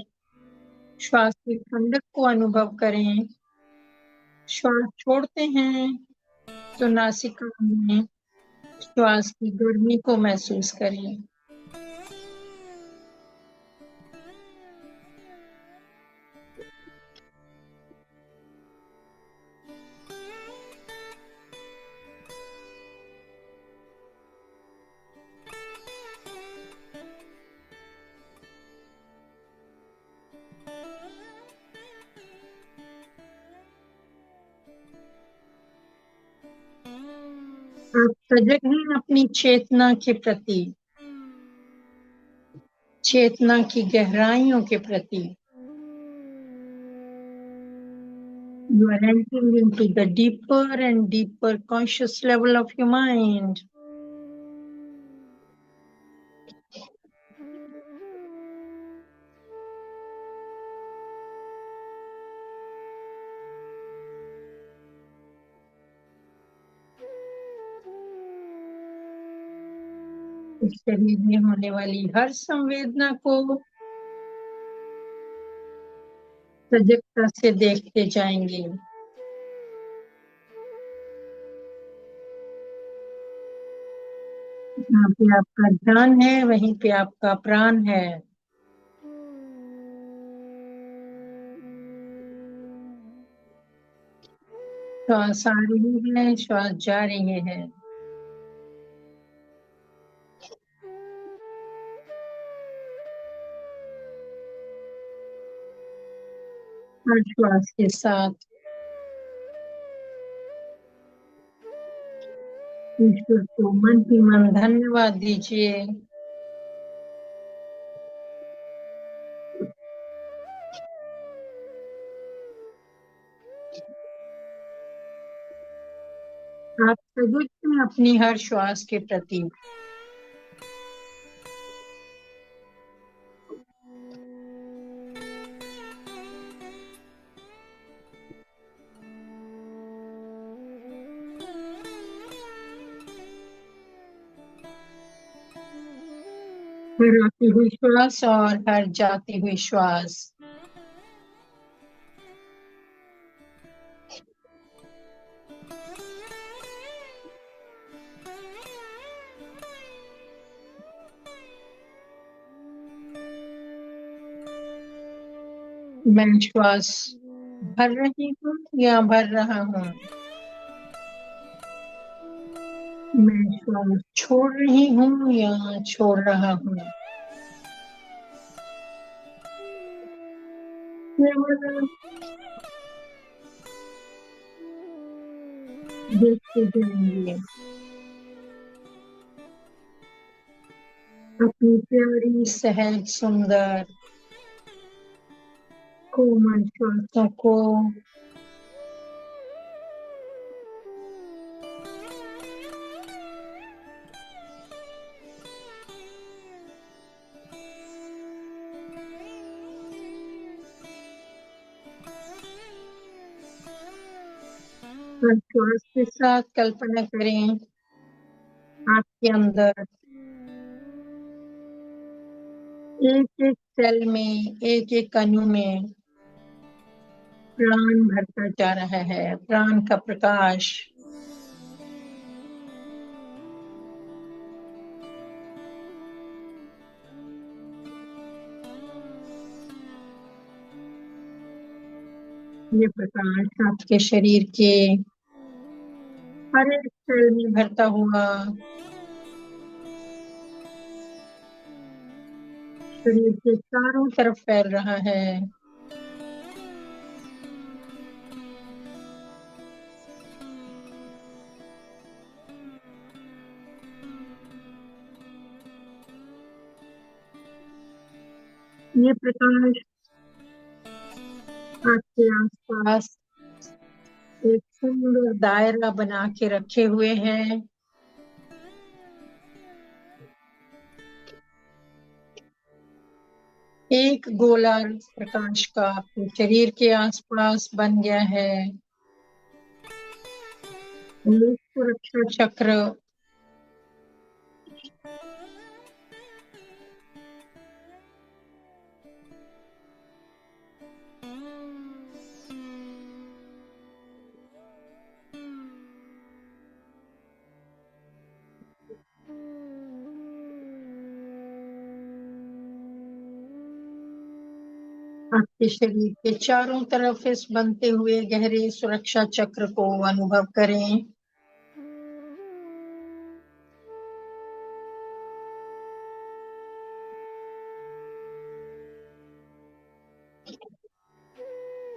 श्वास की ठंडक को अनुभव करें। श्वास छोड़ते हैं तो नासिका में श्वास की गर्मी को महसूस करें। आप सजग हैं अपनी चेतना के प्रति, चेतना की गहराइयों के प्रति। You are entering into the deeper and deeper conscious level of your mind. इस शरीर में होने वाली हर संवेदना को सजगता से देखते जाएंगे। जहाँ पे आपका ध्यान है वहीं पे आपका प्राण है। श्वास आ रही है, श्वास जा रही है। हर श्वास के साथ ईश्वर को मन ही मन धन्यवाद दीजिए। आप सजग हैं अपनी हर श्वास के प्रति। हर आती हुई श्वास और हर जाती हुई श्वास मैं श्वास भर रही हूँ या भर रहा हूँ। मैं श्वास छोड़ रही हूँ या छोड़ रहा हूँ। केवल देखते जाएंगे अपनी प्यारी सहज सुंदर कोमल श्वासों को। हर श्वास के साथ कल्पना करें आपके अंदर एक एक सेल में, एक एक अणु में प्राण भरता जा रहा है, प्राण का प्रकाश। ये प्रकाश आपके शरीर के हर एक सेल में भरता हुआ शरीर के चारों तरफ फैल रहा है। ये प्रकाश आपके आसपास एक सुंदर दायरा बना के रखे हुए हैं। एक गोला प्रकाश का आपके शरीर के आसपास बन गया है। एक सुरक्षा चक्र आपके शरीर के चारों तरफ इस बनते हुए गहरे सुरक्षा चक्र को अनुभव करें।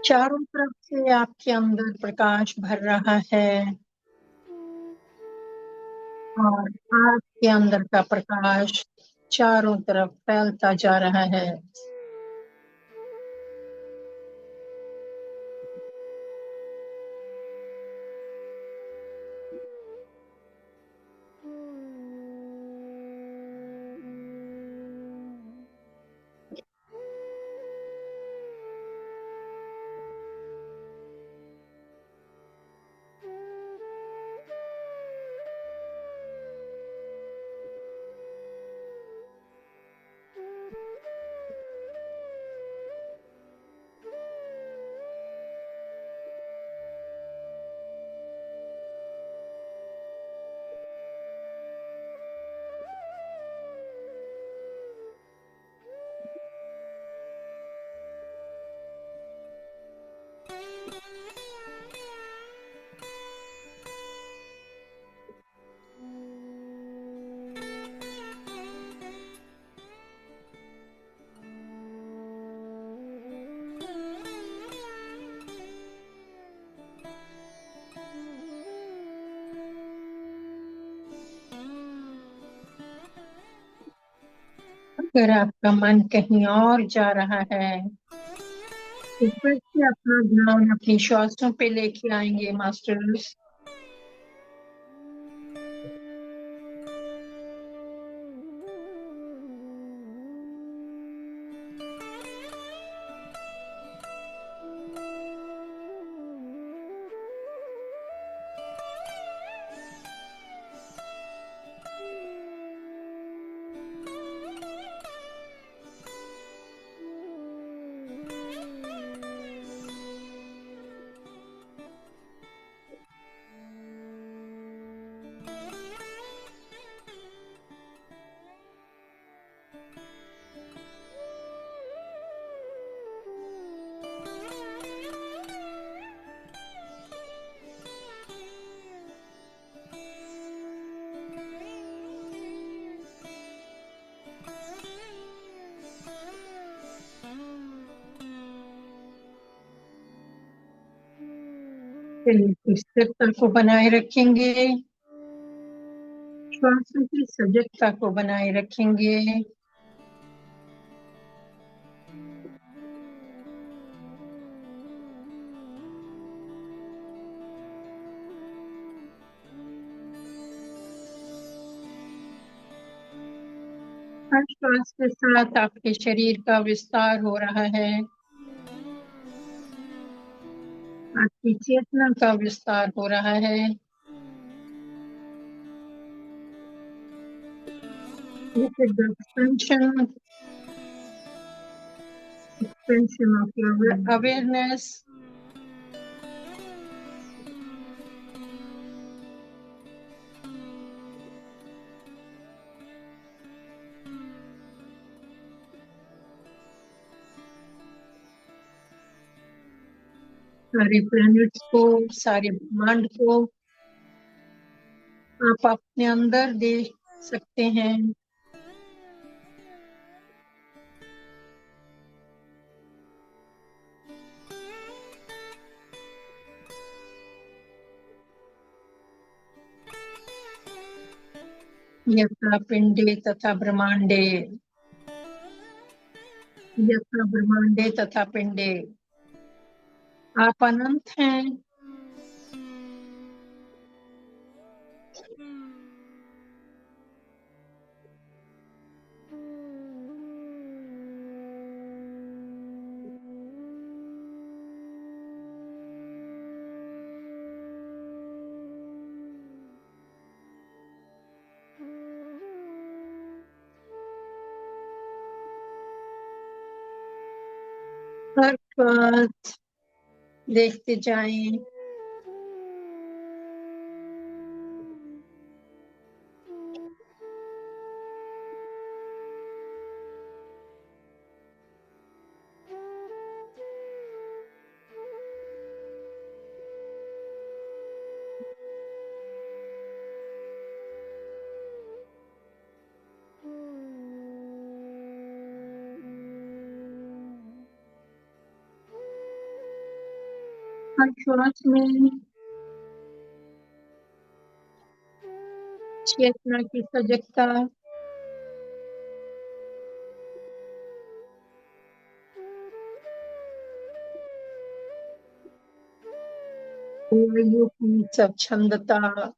चारों तरफ से आपके अंदर प्रकाश भर रहा है और आपके अंदर का प्रकाश चारों तरफ फैलता जा रहा है। अगर आपका मन कहीं और जा रहा है तो फिर से अपना ध्यान अपनी श्वासों पे लेके आएंगे मास्टर्स। शरीर की स्थिरता को बनाए रखेंगे, श्वासों की सजगता को बनाए रखेंगे। हर श्वास के साथ आपके शरीर का विस्तार हो रहा है, आपकी चेतना का विस्तार हो रहा है। Look at the expansion of your awareness. सारे प्लैनेट्स को, सारे ब्रह्मांड को आप अपने अंदर देख सकते हैं। यथा पिंडे तथा ब्रह्मांडे, यथा ब्रह्मांडे तथा पिंडे। आप अनंत हैं। हर बात देखते जाएं। हर श्वास में चेतना की सजगता, वायु की स्वच्छंदता,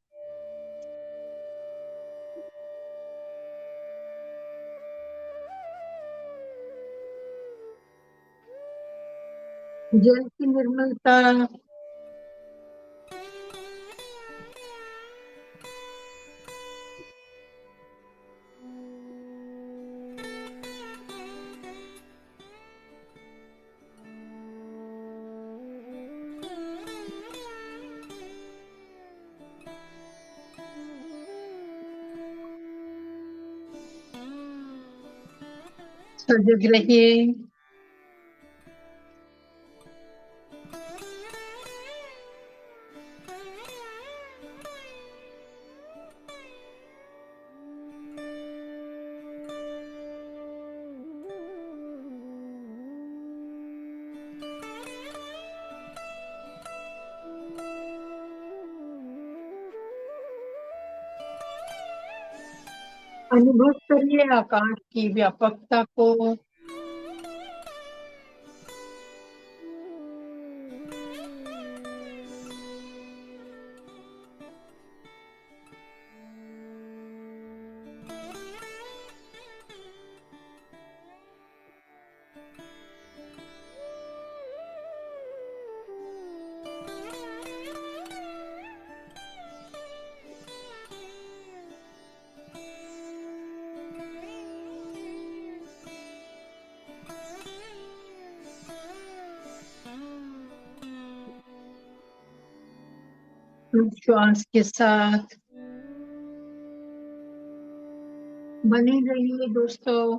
जल की निर्मलता, सजग रहिए। अनुभव करिए आकाश की व्यापकता को। श्वास के साथ बने रहिए दोस्तों।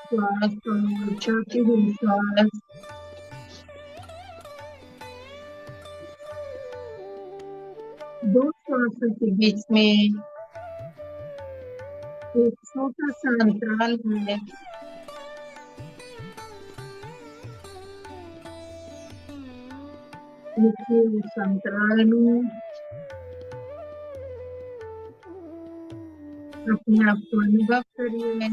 श्वास और चौथी श्वास दो श्वास दरअसल के बीच में एक छोटा सा अंतराल है, देखिए उस अंतराल में अपने आप को अनुभव करिए।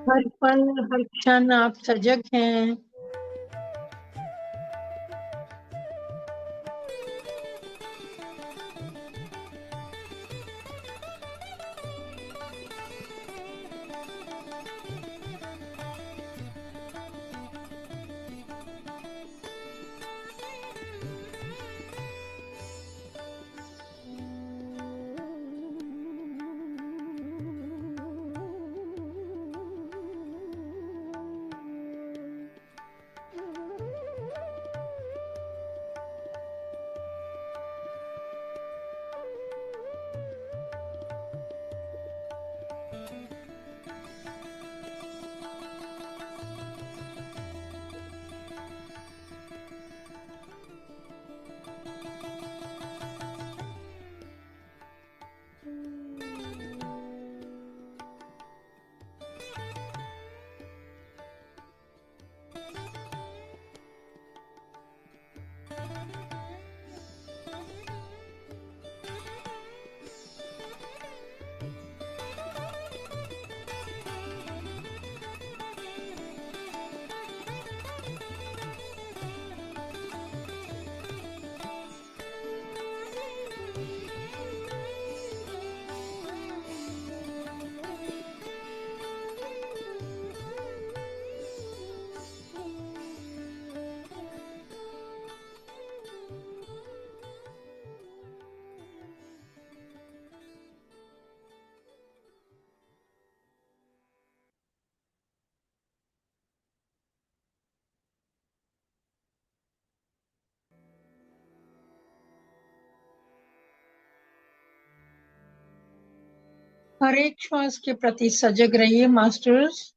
हर पल हर क्षण आप सजग हैं। हर एक श्वास के प्रति सजग रहिए मास्टर्स।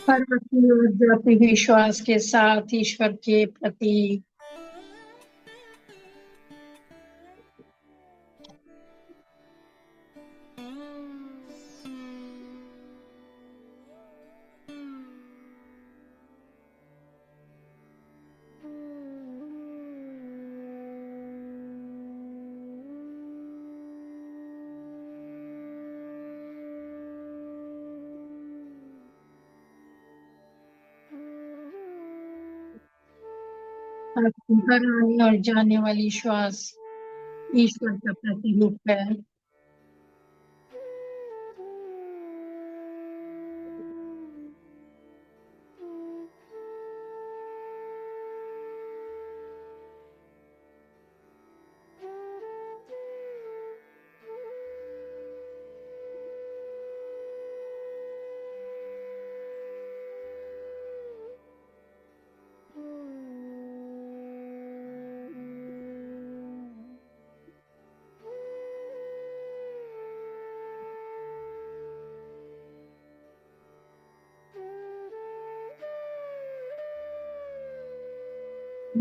हर की ओर जाते हुए श्वास के साथ ईश्वर के प्रति आपकी हर आने और जाने वाली श्वास ईश्वर का प्रतिरूप है।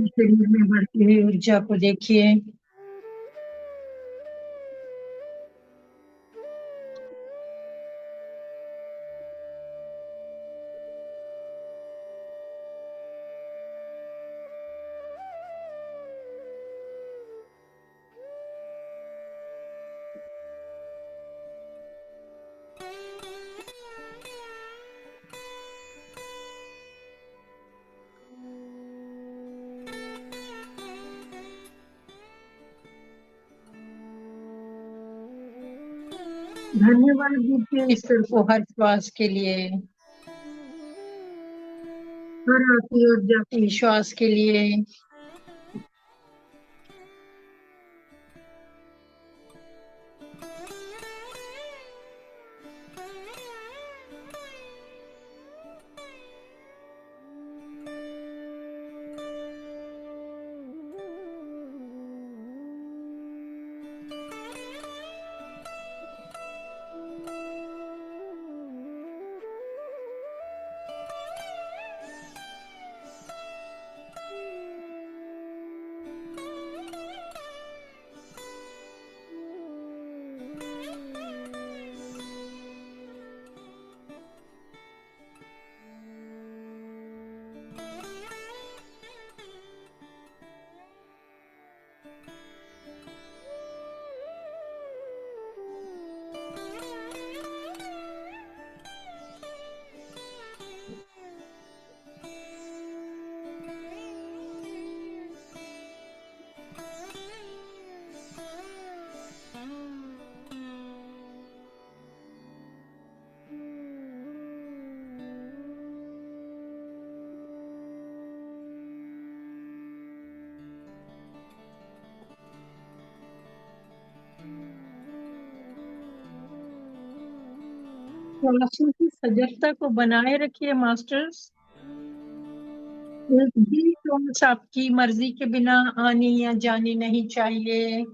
शरीर में बढ़ती हुई ऊर्जा को देखिए। धन्यवाद दीजिए ईश्वर को हर श्वास के लिए, हर आती और जाती श्वास के लिए। श्वासों की सजगता को बनाए रखिए मास्टर्स। एक भी श्वास आपकी मर्जी के बिना आनी या जानी नहीं चाहिए।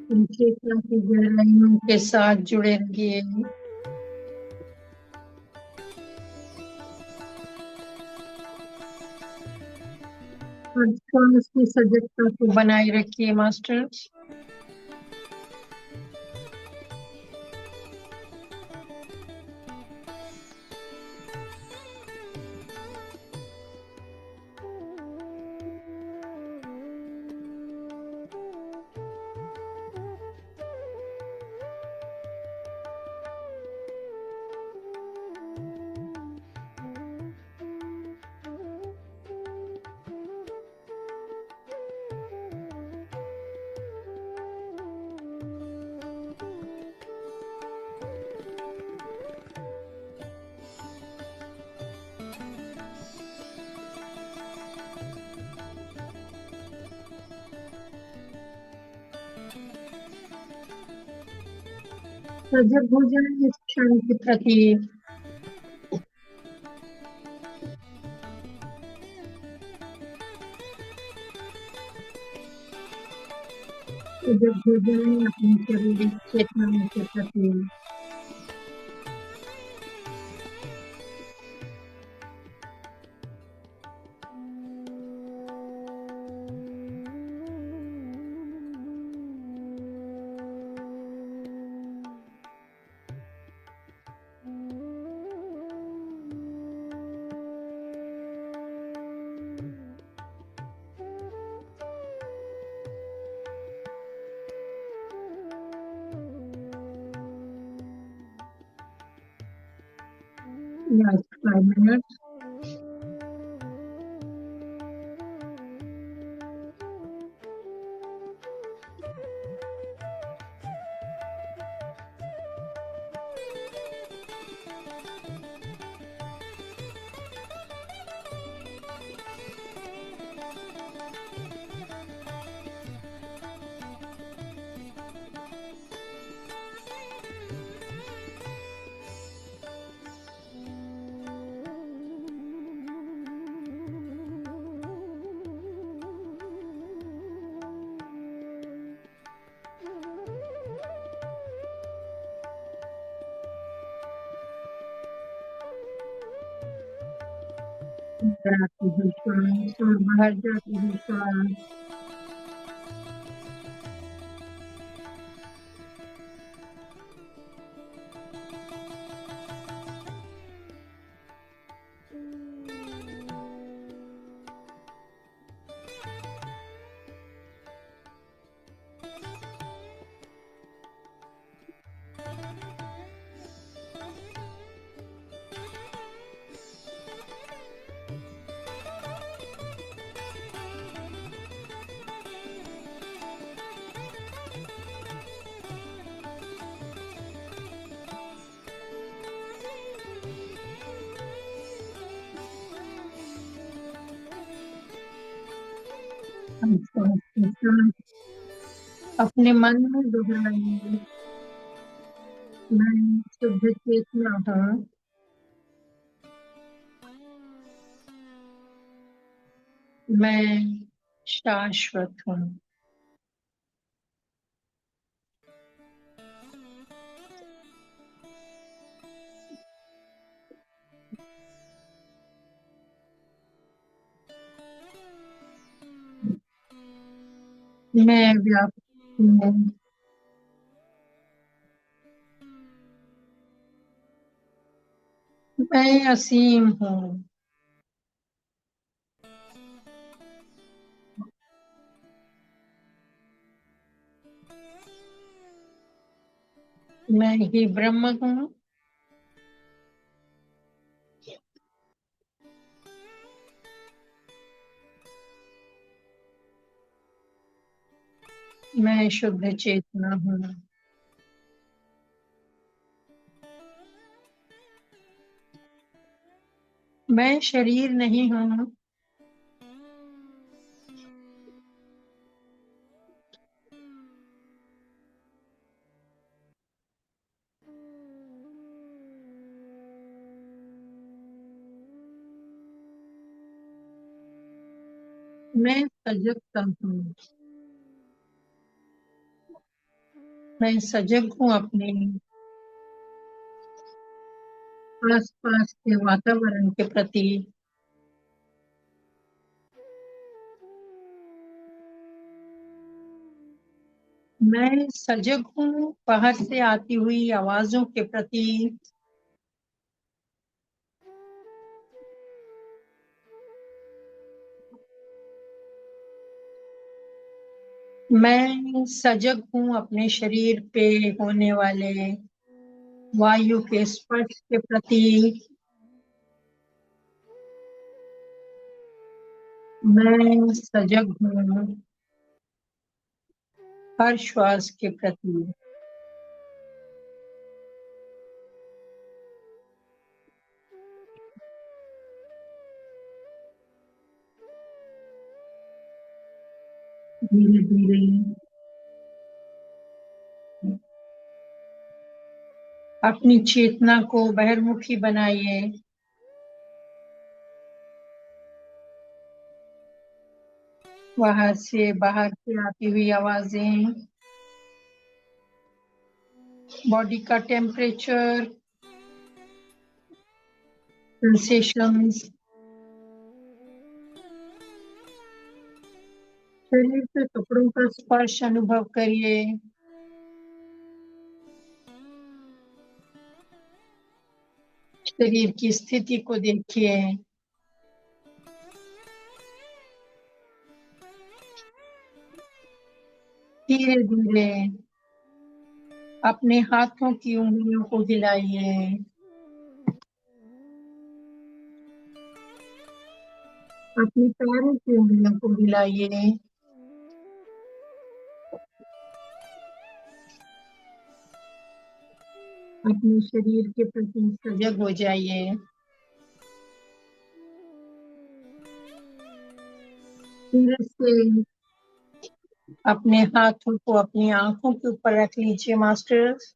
चेतना की गहराइयों के साथ जुड़े रहिए। और श्वास की सजगता को बनाए रखिए मास्टर। सजग हो जाए इस क्षण के प्रति। सजग हो जाए अपनी शारीरिक चेतनाओं के प्रति। Last 5 minutes. अंदर आती है श्वास और बाहर जाती है श्वास। हम श्वास के साथ अपने मन में दोहराएंगे, मैं शुद्ध चेतना हूँ। मैं शाश्वत हूँ। मैं व्यापक हूँ। मैं असीम हूँ। मैं ही ब्रह्म हूँ। मैं शुद्ध चेतना हूँ। मैं शरीर नहीं हूँ। मैं सजगता हूँ। मैं सजग हूँ अपने आसपास के वातावरण के प्रति। मैं सजग हूँ बाहर से आती हुई आवाजों के प्रति। मैं सजग हूँ अपने शरीर पे होने वाले वायु के स्पर्श के प्रति। मैं सजग हूँ हर श्वास के प्रति। धीरे धीरे अपनी चेतना को बहिर्मुखी बनाइए। बाहर से आती हुई आवाजें, बॉडी का टेम्परेचर, सेंसेशंस, शरीर पे कपड़ों का स्पर्श अनुभव करिए। शरीर की स्थिति को देखिए। धीरे धीरे अपने हाथों की उंगलियों को हिलाइए। अपने पैरों की उंगलियों को हिलाइए। अपने शरीर के प्रति सजग हो जाइए। धीरे से अपने हाथों को अपनी आंखों के ऊपर रख लीजिए मास्टर्स।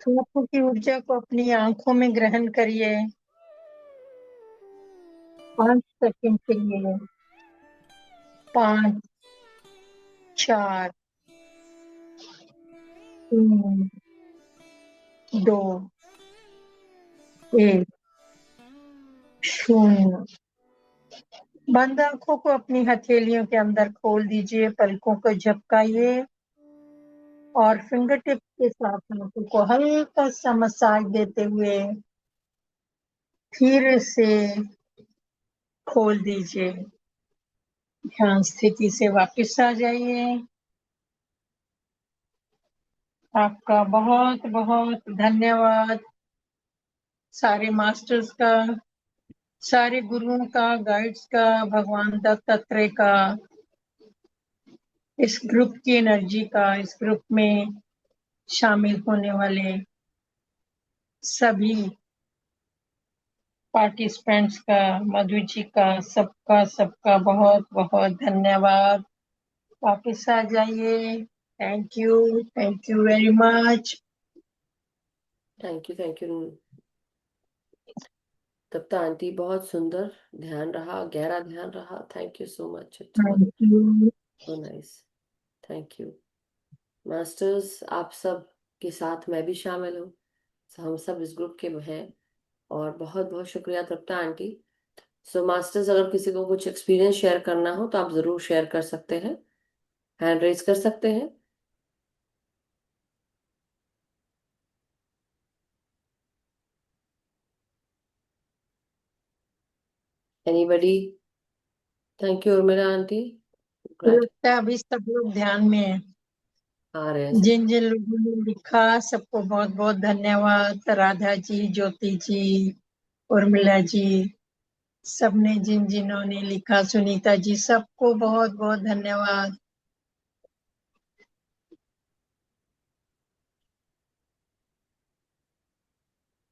हाथों की ऊर्जा को अपनी आंखों में ग्रहण करिए 5 सेकंड के लिए। 5, 4, 3, 2, 1, 0। बंद आंखों को अपनी हथेलियों के अंदर खोल दीजिए। पलकों को झपकाइए और फिंगर टिप के साथ आंखों को हल्का सा मसाज देते हुए धीरे से खोल दीजिए। ध्यान स्थिति से वापस आ जाइए। आपका बहुत बहुत धन्यवाद सारे मास्टर्स का, सारे गुरुओं का, गाइड्स का, भगवान दत्तात्रेय का, इस ग्रुप की एनर्जी का, इस ग्रुप में शामिल होने वाले सभी पार्टिसिपेंट्स का, मधु जी का, सबका बहुत बहुत धन्यवाद। वापस आ जाइए। Thank you very much. Thank you. Tripta aunty, बहुत सुंदर ध्यान रहा, गहरा ध्यान रहा। Thank you so much. Thank you. So nice. Thank you masters. आप सब के साथ मैं भी शामिल हूँ, हम सब इस ग्रुप के हैं। और बहुत बहुत शुक्रिया तप्ता आंटी। सो मास्टर्स, अगर किसी को कुछ एक्सपीरियंस शेयर करना हो तो आप जरूर शेयर कर सकते हैं, हैंड रेज कर सकते हैं। Anybody? Thank you Urmila aunty. लगता है अभी सब लोग ध्यान में हैं। आ रहे हैं सब। जिन जिन लोगों ने लिखा सबको बहुत बहुत धन्यवाद। राधा जी, ज्योति जी, उर्मिला जी, सबने जिन जिन्होंने लिखा, सुनीता जी, सबको बहुत बहुत धन्यवाद।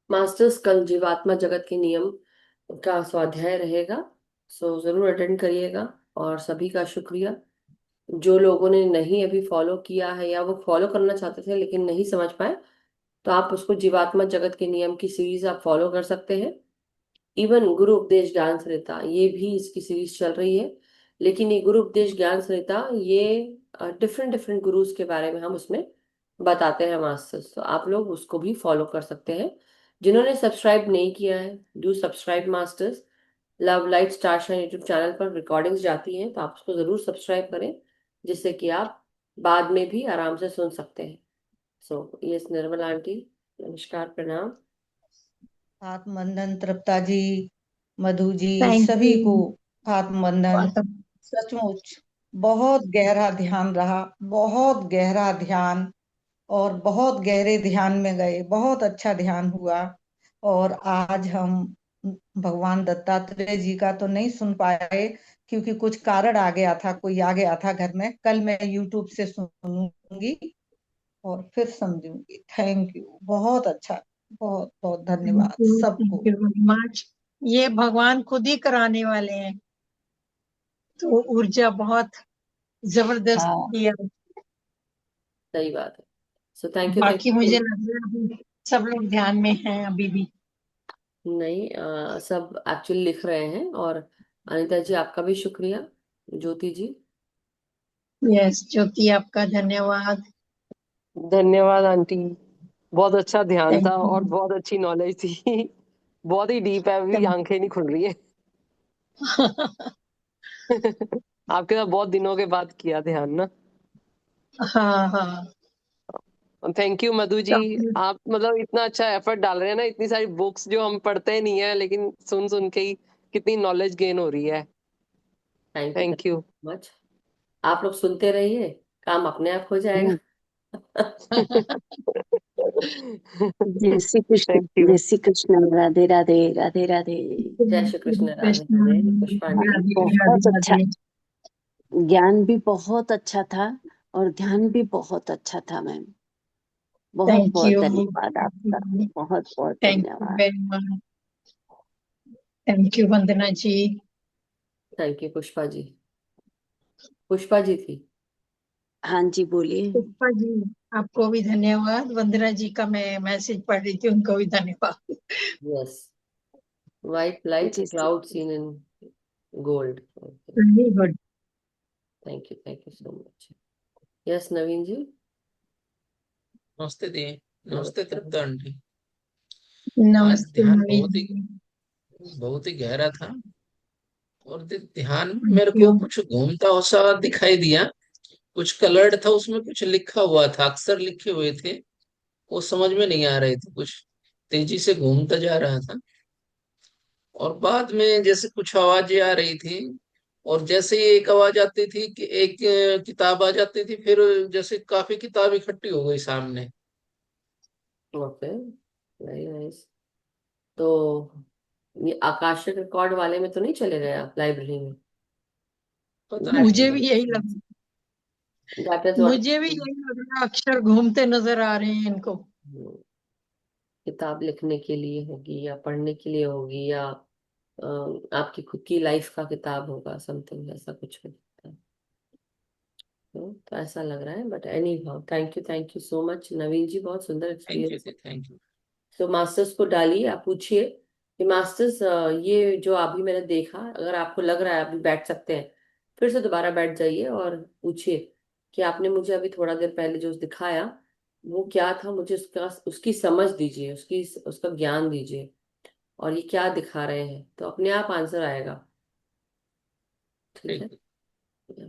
मास्टर्स, कल जीवात्मा जगत के नियम का स्वाध्याय रहेगा, सो जरूर अटेंड करिएगा। और सभी का शुक्रिया। जो लोगों ने नहीं अभी फॉलो किया है या वो फॉलो करना चाहते थे लेकिन नहीं समझ पाए, तो आप उसको जीवात्मा जगत के नियम की सीरीज आप फॉलो कर सकते हैं। इवन गुरु उपदेश ज्ञान सरिता, ये भी इसकी सीरीज चल रही है। लेकिन ये गुरु उपदेश ज्ञान सरिता ये डिफरेंट डिफरेंट गुरुज के बारे में हम उसमें बताते हैं मास्टर्स, तो आप लोग उसको भी फॉलो कर सकते हैं। जिन्होंने सब्सक्राइब नहीं किया है, do subscribe masters. Love light star shine YouTube channel पर रिकॉर्डिंग्स जाती हैं, तो आप उसको जरूर सब्सक्राइब करें, जिससे कि आप बाद में भी आराम से सुन सकते हैं। सो यस निर्मल आंटी, नमस्कार, प्रणाम। आत्मवंदन तृप्ता जी, मधु जी, थैंक सभी यू। को आत्मवंदन। सचमुच बहुत गहरा ध्यान रहा, बहुत गहरा ध्यान, और बहुत गहरे ध्यान में गए, बहुत अच्छा ध्यान हुआ। और आज हम भगवान दत्तात्रेय जी का तो नहीं सुन पाए, क्योंकि कुछ कारण आ गया था, कोई आ गया था घर में। कल मैं यूट्यूब से सुनूंगी और फिर समझूंगी। थैंक यू, बहुत अच्छा, बहुत बहुत धन्यवाद सबको। Thank you very much. ये भगवान खुद ही कराने वाले हैं, तो ऊर्जा बहुत जबरदस्त हाँ, दिया। सही बात है। सो थैंक बाकी यू। मुझे लग रहा है अभी सब लोग ध्यान में हैं अभी भी। नहीं, सब एक्चुअली लिख रहे हैं। और अनिता जी आपका भी शुक्रिया, ज्योति जी। यस ज्योति, आपका धन्यवाद। धन्यवाद आंटी, बहुत अच्छा ध्यान थैंक था और यू। बहुत अच्छी नॉलेज थी। बहुत ही डीप है, अभी आंखें नहीं खुल रही है। आपके साथ बहुत दिनों के बाद किया ध्यान ना। हाँ हाँ। Thank you Madhu ji, chocolate. आप मतलब इतना अच्छा एफर्ट डाल रहे हैं ना, इतनी सारी बुक्स जो हम पढ़ते नहीं है, लेकिन सुन सुन के ही कितनी नॉलेज गेन हो रही है। Thank thank you. You much. आप लोग सुनते रहिए, काम अपने आप हो जाएगा। जय श्री कृष्ण, थैंक यू। जय श्री कृष्ण, राधे राधे, राधे राधे। जय श्री कृष्ण, राधे कृष्ण, राधे, पुष्पांजलि। राधे बहुत राधे अच्छा, राधे। ज्ञान भी बहुत अच्छा था और ध्यान भी बहुत अच्छा था मैम। बहुत थैंक बहुत यू। धन्यवाद आपका, बहुत बहुत थैंक यू धन्यवाद। Very much. Thank you Vandana ji. Thank you Pushpa ji. Pushpa ji थी। हाँ जी बोलिए। पुष्पा जी, आपको भी धन्यवाद। वंदना जी का मैं मैसेज पढ़ रही थी, उनको भी धन्यवाद। यस, वाइट लाइट जैसे cloud seen in gold. Very good. Thank you so much. Yes Naveen ji. नमस्ते दी, नमस्ते नमस्कार। तृप्ता आंटी। आज नमस्ते ध्यान नवीन जी। बहुत ही गहरा था। और ध्यान में थैंक मेरे को यू। कुछ घूमता हुआ सा दिखाई दिया। कुछ कलर्ड था, उसमें कुछ लिखा हुआ था, अक्षर लिखे हुए थे, वो समझ में नहीं आ रहे थे, कुछ तेजी से घूमता जा रहा था। और बाद में जैसे कुछ आवाजें आ रही थी, और जैसे ही एक आवाज आती थी कि एक किताब आ जाती थी, फिर जैसे काफी किताब इकट्ठी हो गई सामने। Okay, very nice. तो ये आकाशिक रिकॉर्ड वाले में तो नहीं चले गए आप लाइब्रेरी में? पता मुझे नहीं। भी यही लग दैट इज व्हाट। मुझे भी यही लग रहा है, अक्षर घूमते नजर आ रहे हैं इनको। किताब लिखने के लिए होगी या पढ़ने के लिए होगी, या आपकी खुद की लाइफ का किताब होगा, समथिंग ऐसा कुछ हो सकता है। तो ऐसा लग रहा है, but anyhow thank you so much Naveen ji, बहुत सुंदर thank you experience. Thank you. तो मास्टर्स को डालिए, आप पूछिए कि मास्टर्स ये जो अभी मैंने देखा, अगर आपको लग रहा है अभी बैठ सकते हैं, फिर से दोबारा बैठ जाइए और पूछिए कि आपने मुझे अभी थोड़ा देर पहले जो दिखाया वो क्या था, मुझे उसका उसकी समझ दीजिए, उसका ज्ञान दीजिए, और ये क्या दिखा रहे हैं, तो अपने आप आंसर आएगा। ठीक है। ठीक है,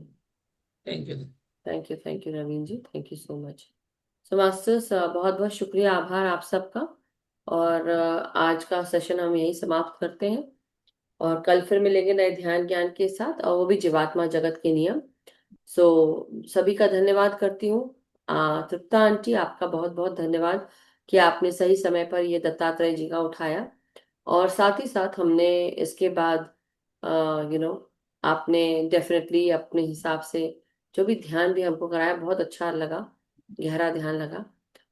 thank you. Thank you Naveen ji, thank you so much. So masters, बहुत बहुत शुक्रिया, आभार आप सबका। और आज का सेशन हम यही समाप्त करते हैं, और कल फिर मिलेंगे नए ध्यान ज्ञान के साथ, और वो भी जीवात्मा जगत के नियम। सो सभी का धन्यवाद करती हूँ। तृप्ता आंटी, आपका बहुत बहुत धन्यवाद कि आपने सही समय पर ये दत्तात्रेय जी का उठाया, और साथ ही साथ हमने इसके बाद आपने डेफिनेटली अपने हिसाब से जो भी ध्यान भी हमको कराया, बहुत अच्छा लगा, गहरा ध्यान लगा।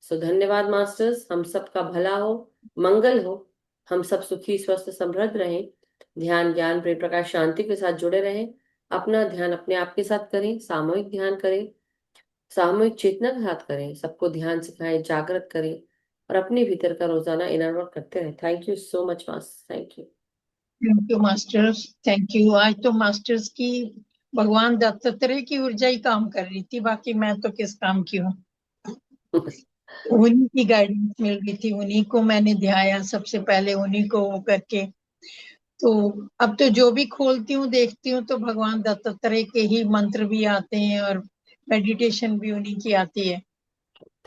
सो धन्यवाद मास्टर्स, हम सबका भला हो, मंगल हो, हम सब सुखी स्वस्थ समृद्ध रहें, ध्यान ज्ञान प्रेम प्रकाश शांति के साथ जुड़े रहें, अपना ध्यान अपने आप के साथ करें, सामूहिक ध्यान करें, सामूहिक चेतना के साथ करें, सबको ध्यान सिखाएं, जागृत करें, और अपने भीतर का रोजाना इनर वर्क करते रहें। Thank you so much master, thank you. Thank you masters, thank you. आज तो मास्टर्स की भगवान दत्तात्रेय की ऊर्जा ही काम कर रही थी, बाकी मैं तो किस काम की हूँ। उन्हीं की गाइडेंस मिल रही थी, उन्हीं को मैंने ध्याया सबसे पहले, उन्हीं को वो करके। तो अब तो जो भी खोलती हूँ देखती हूँ तो भगवान दत्तात्रेय के ही मंत्र भी आते हैं और मेडिटेशन भी उन्हीं की आती है।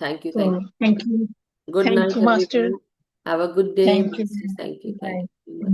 थैंक यू, तो thank you. Thank you, Good thank night, you master, everyone. Have a good day. Thank you, Thank you. Bye. Thank you.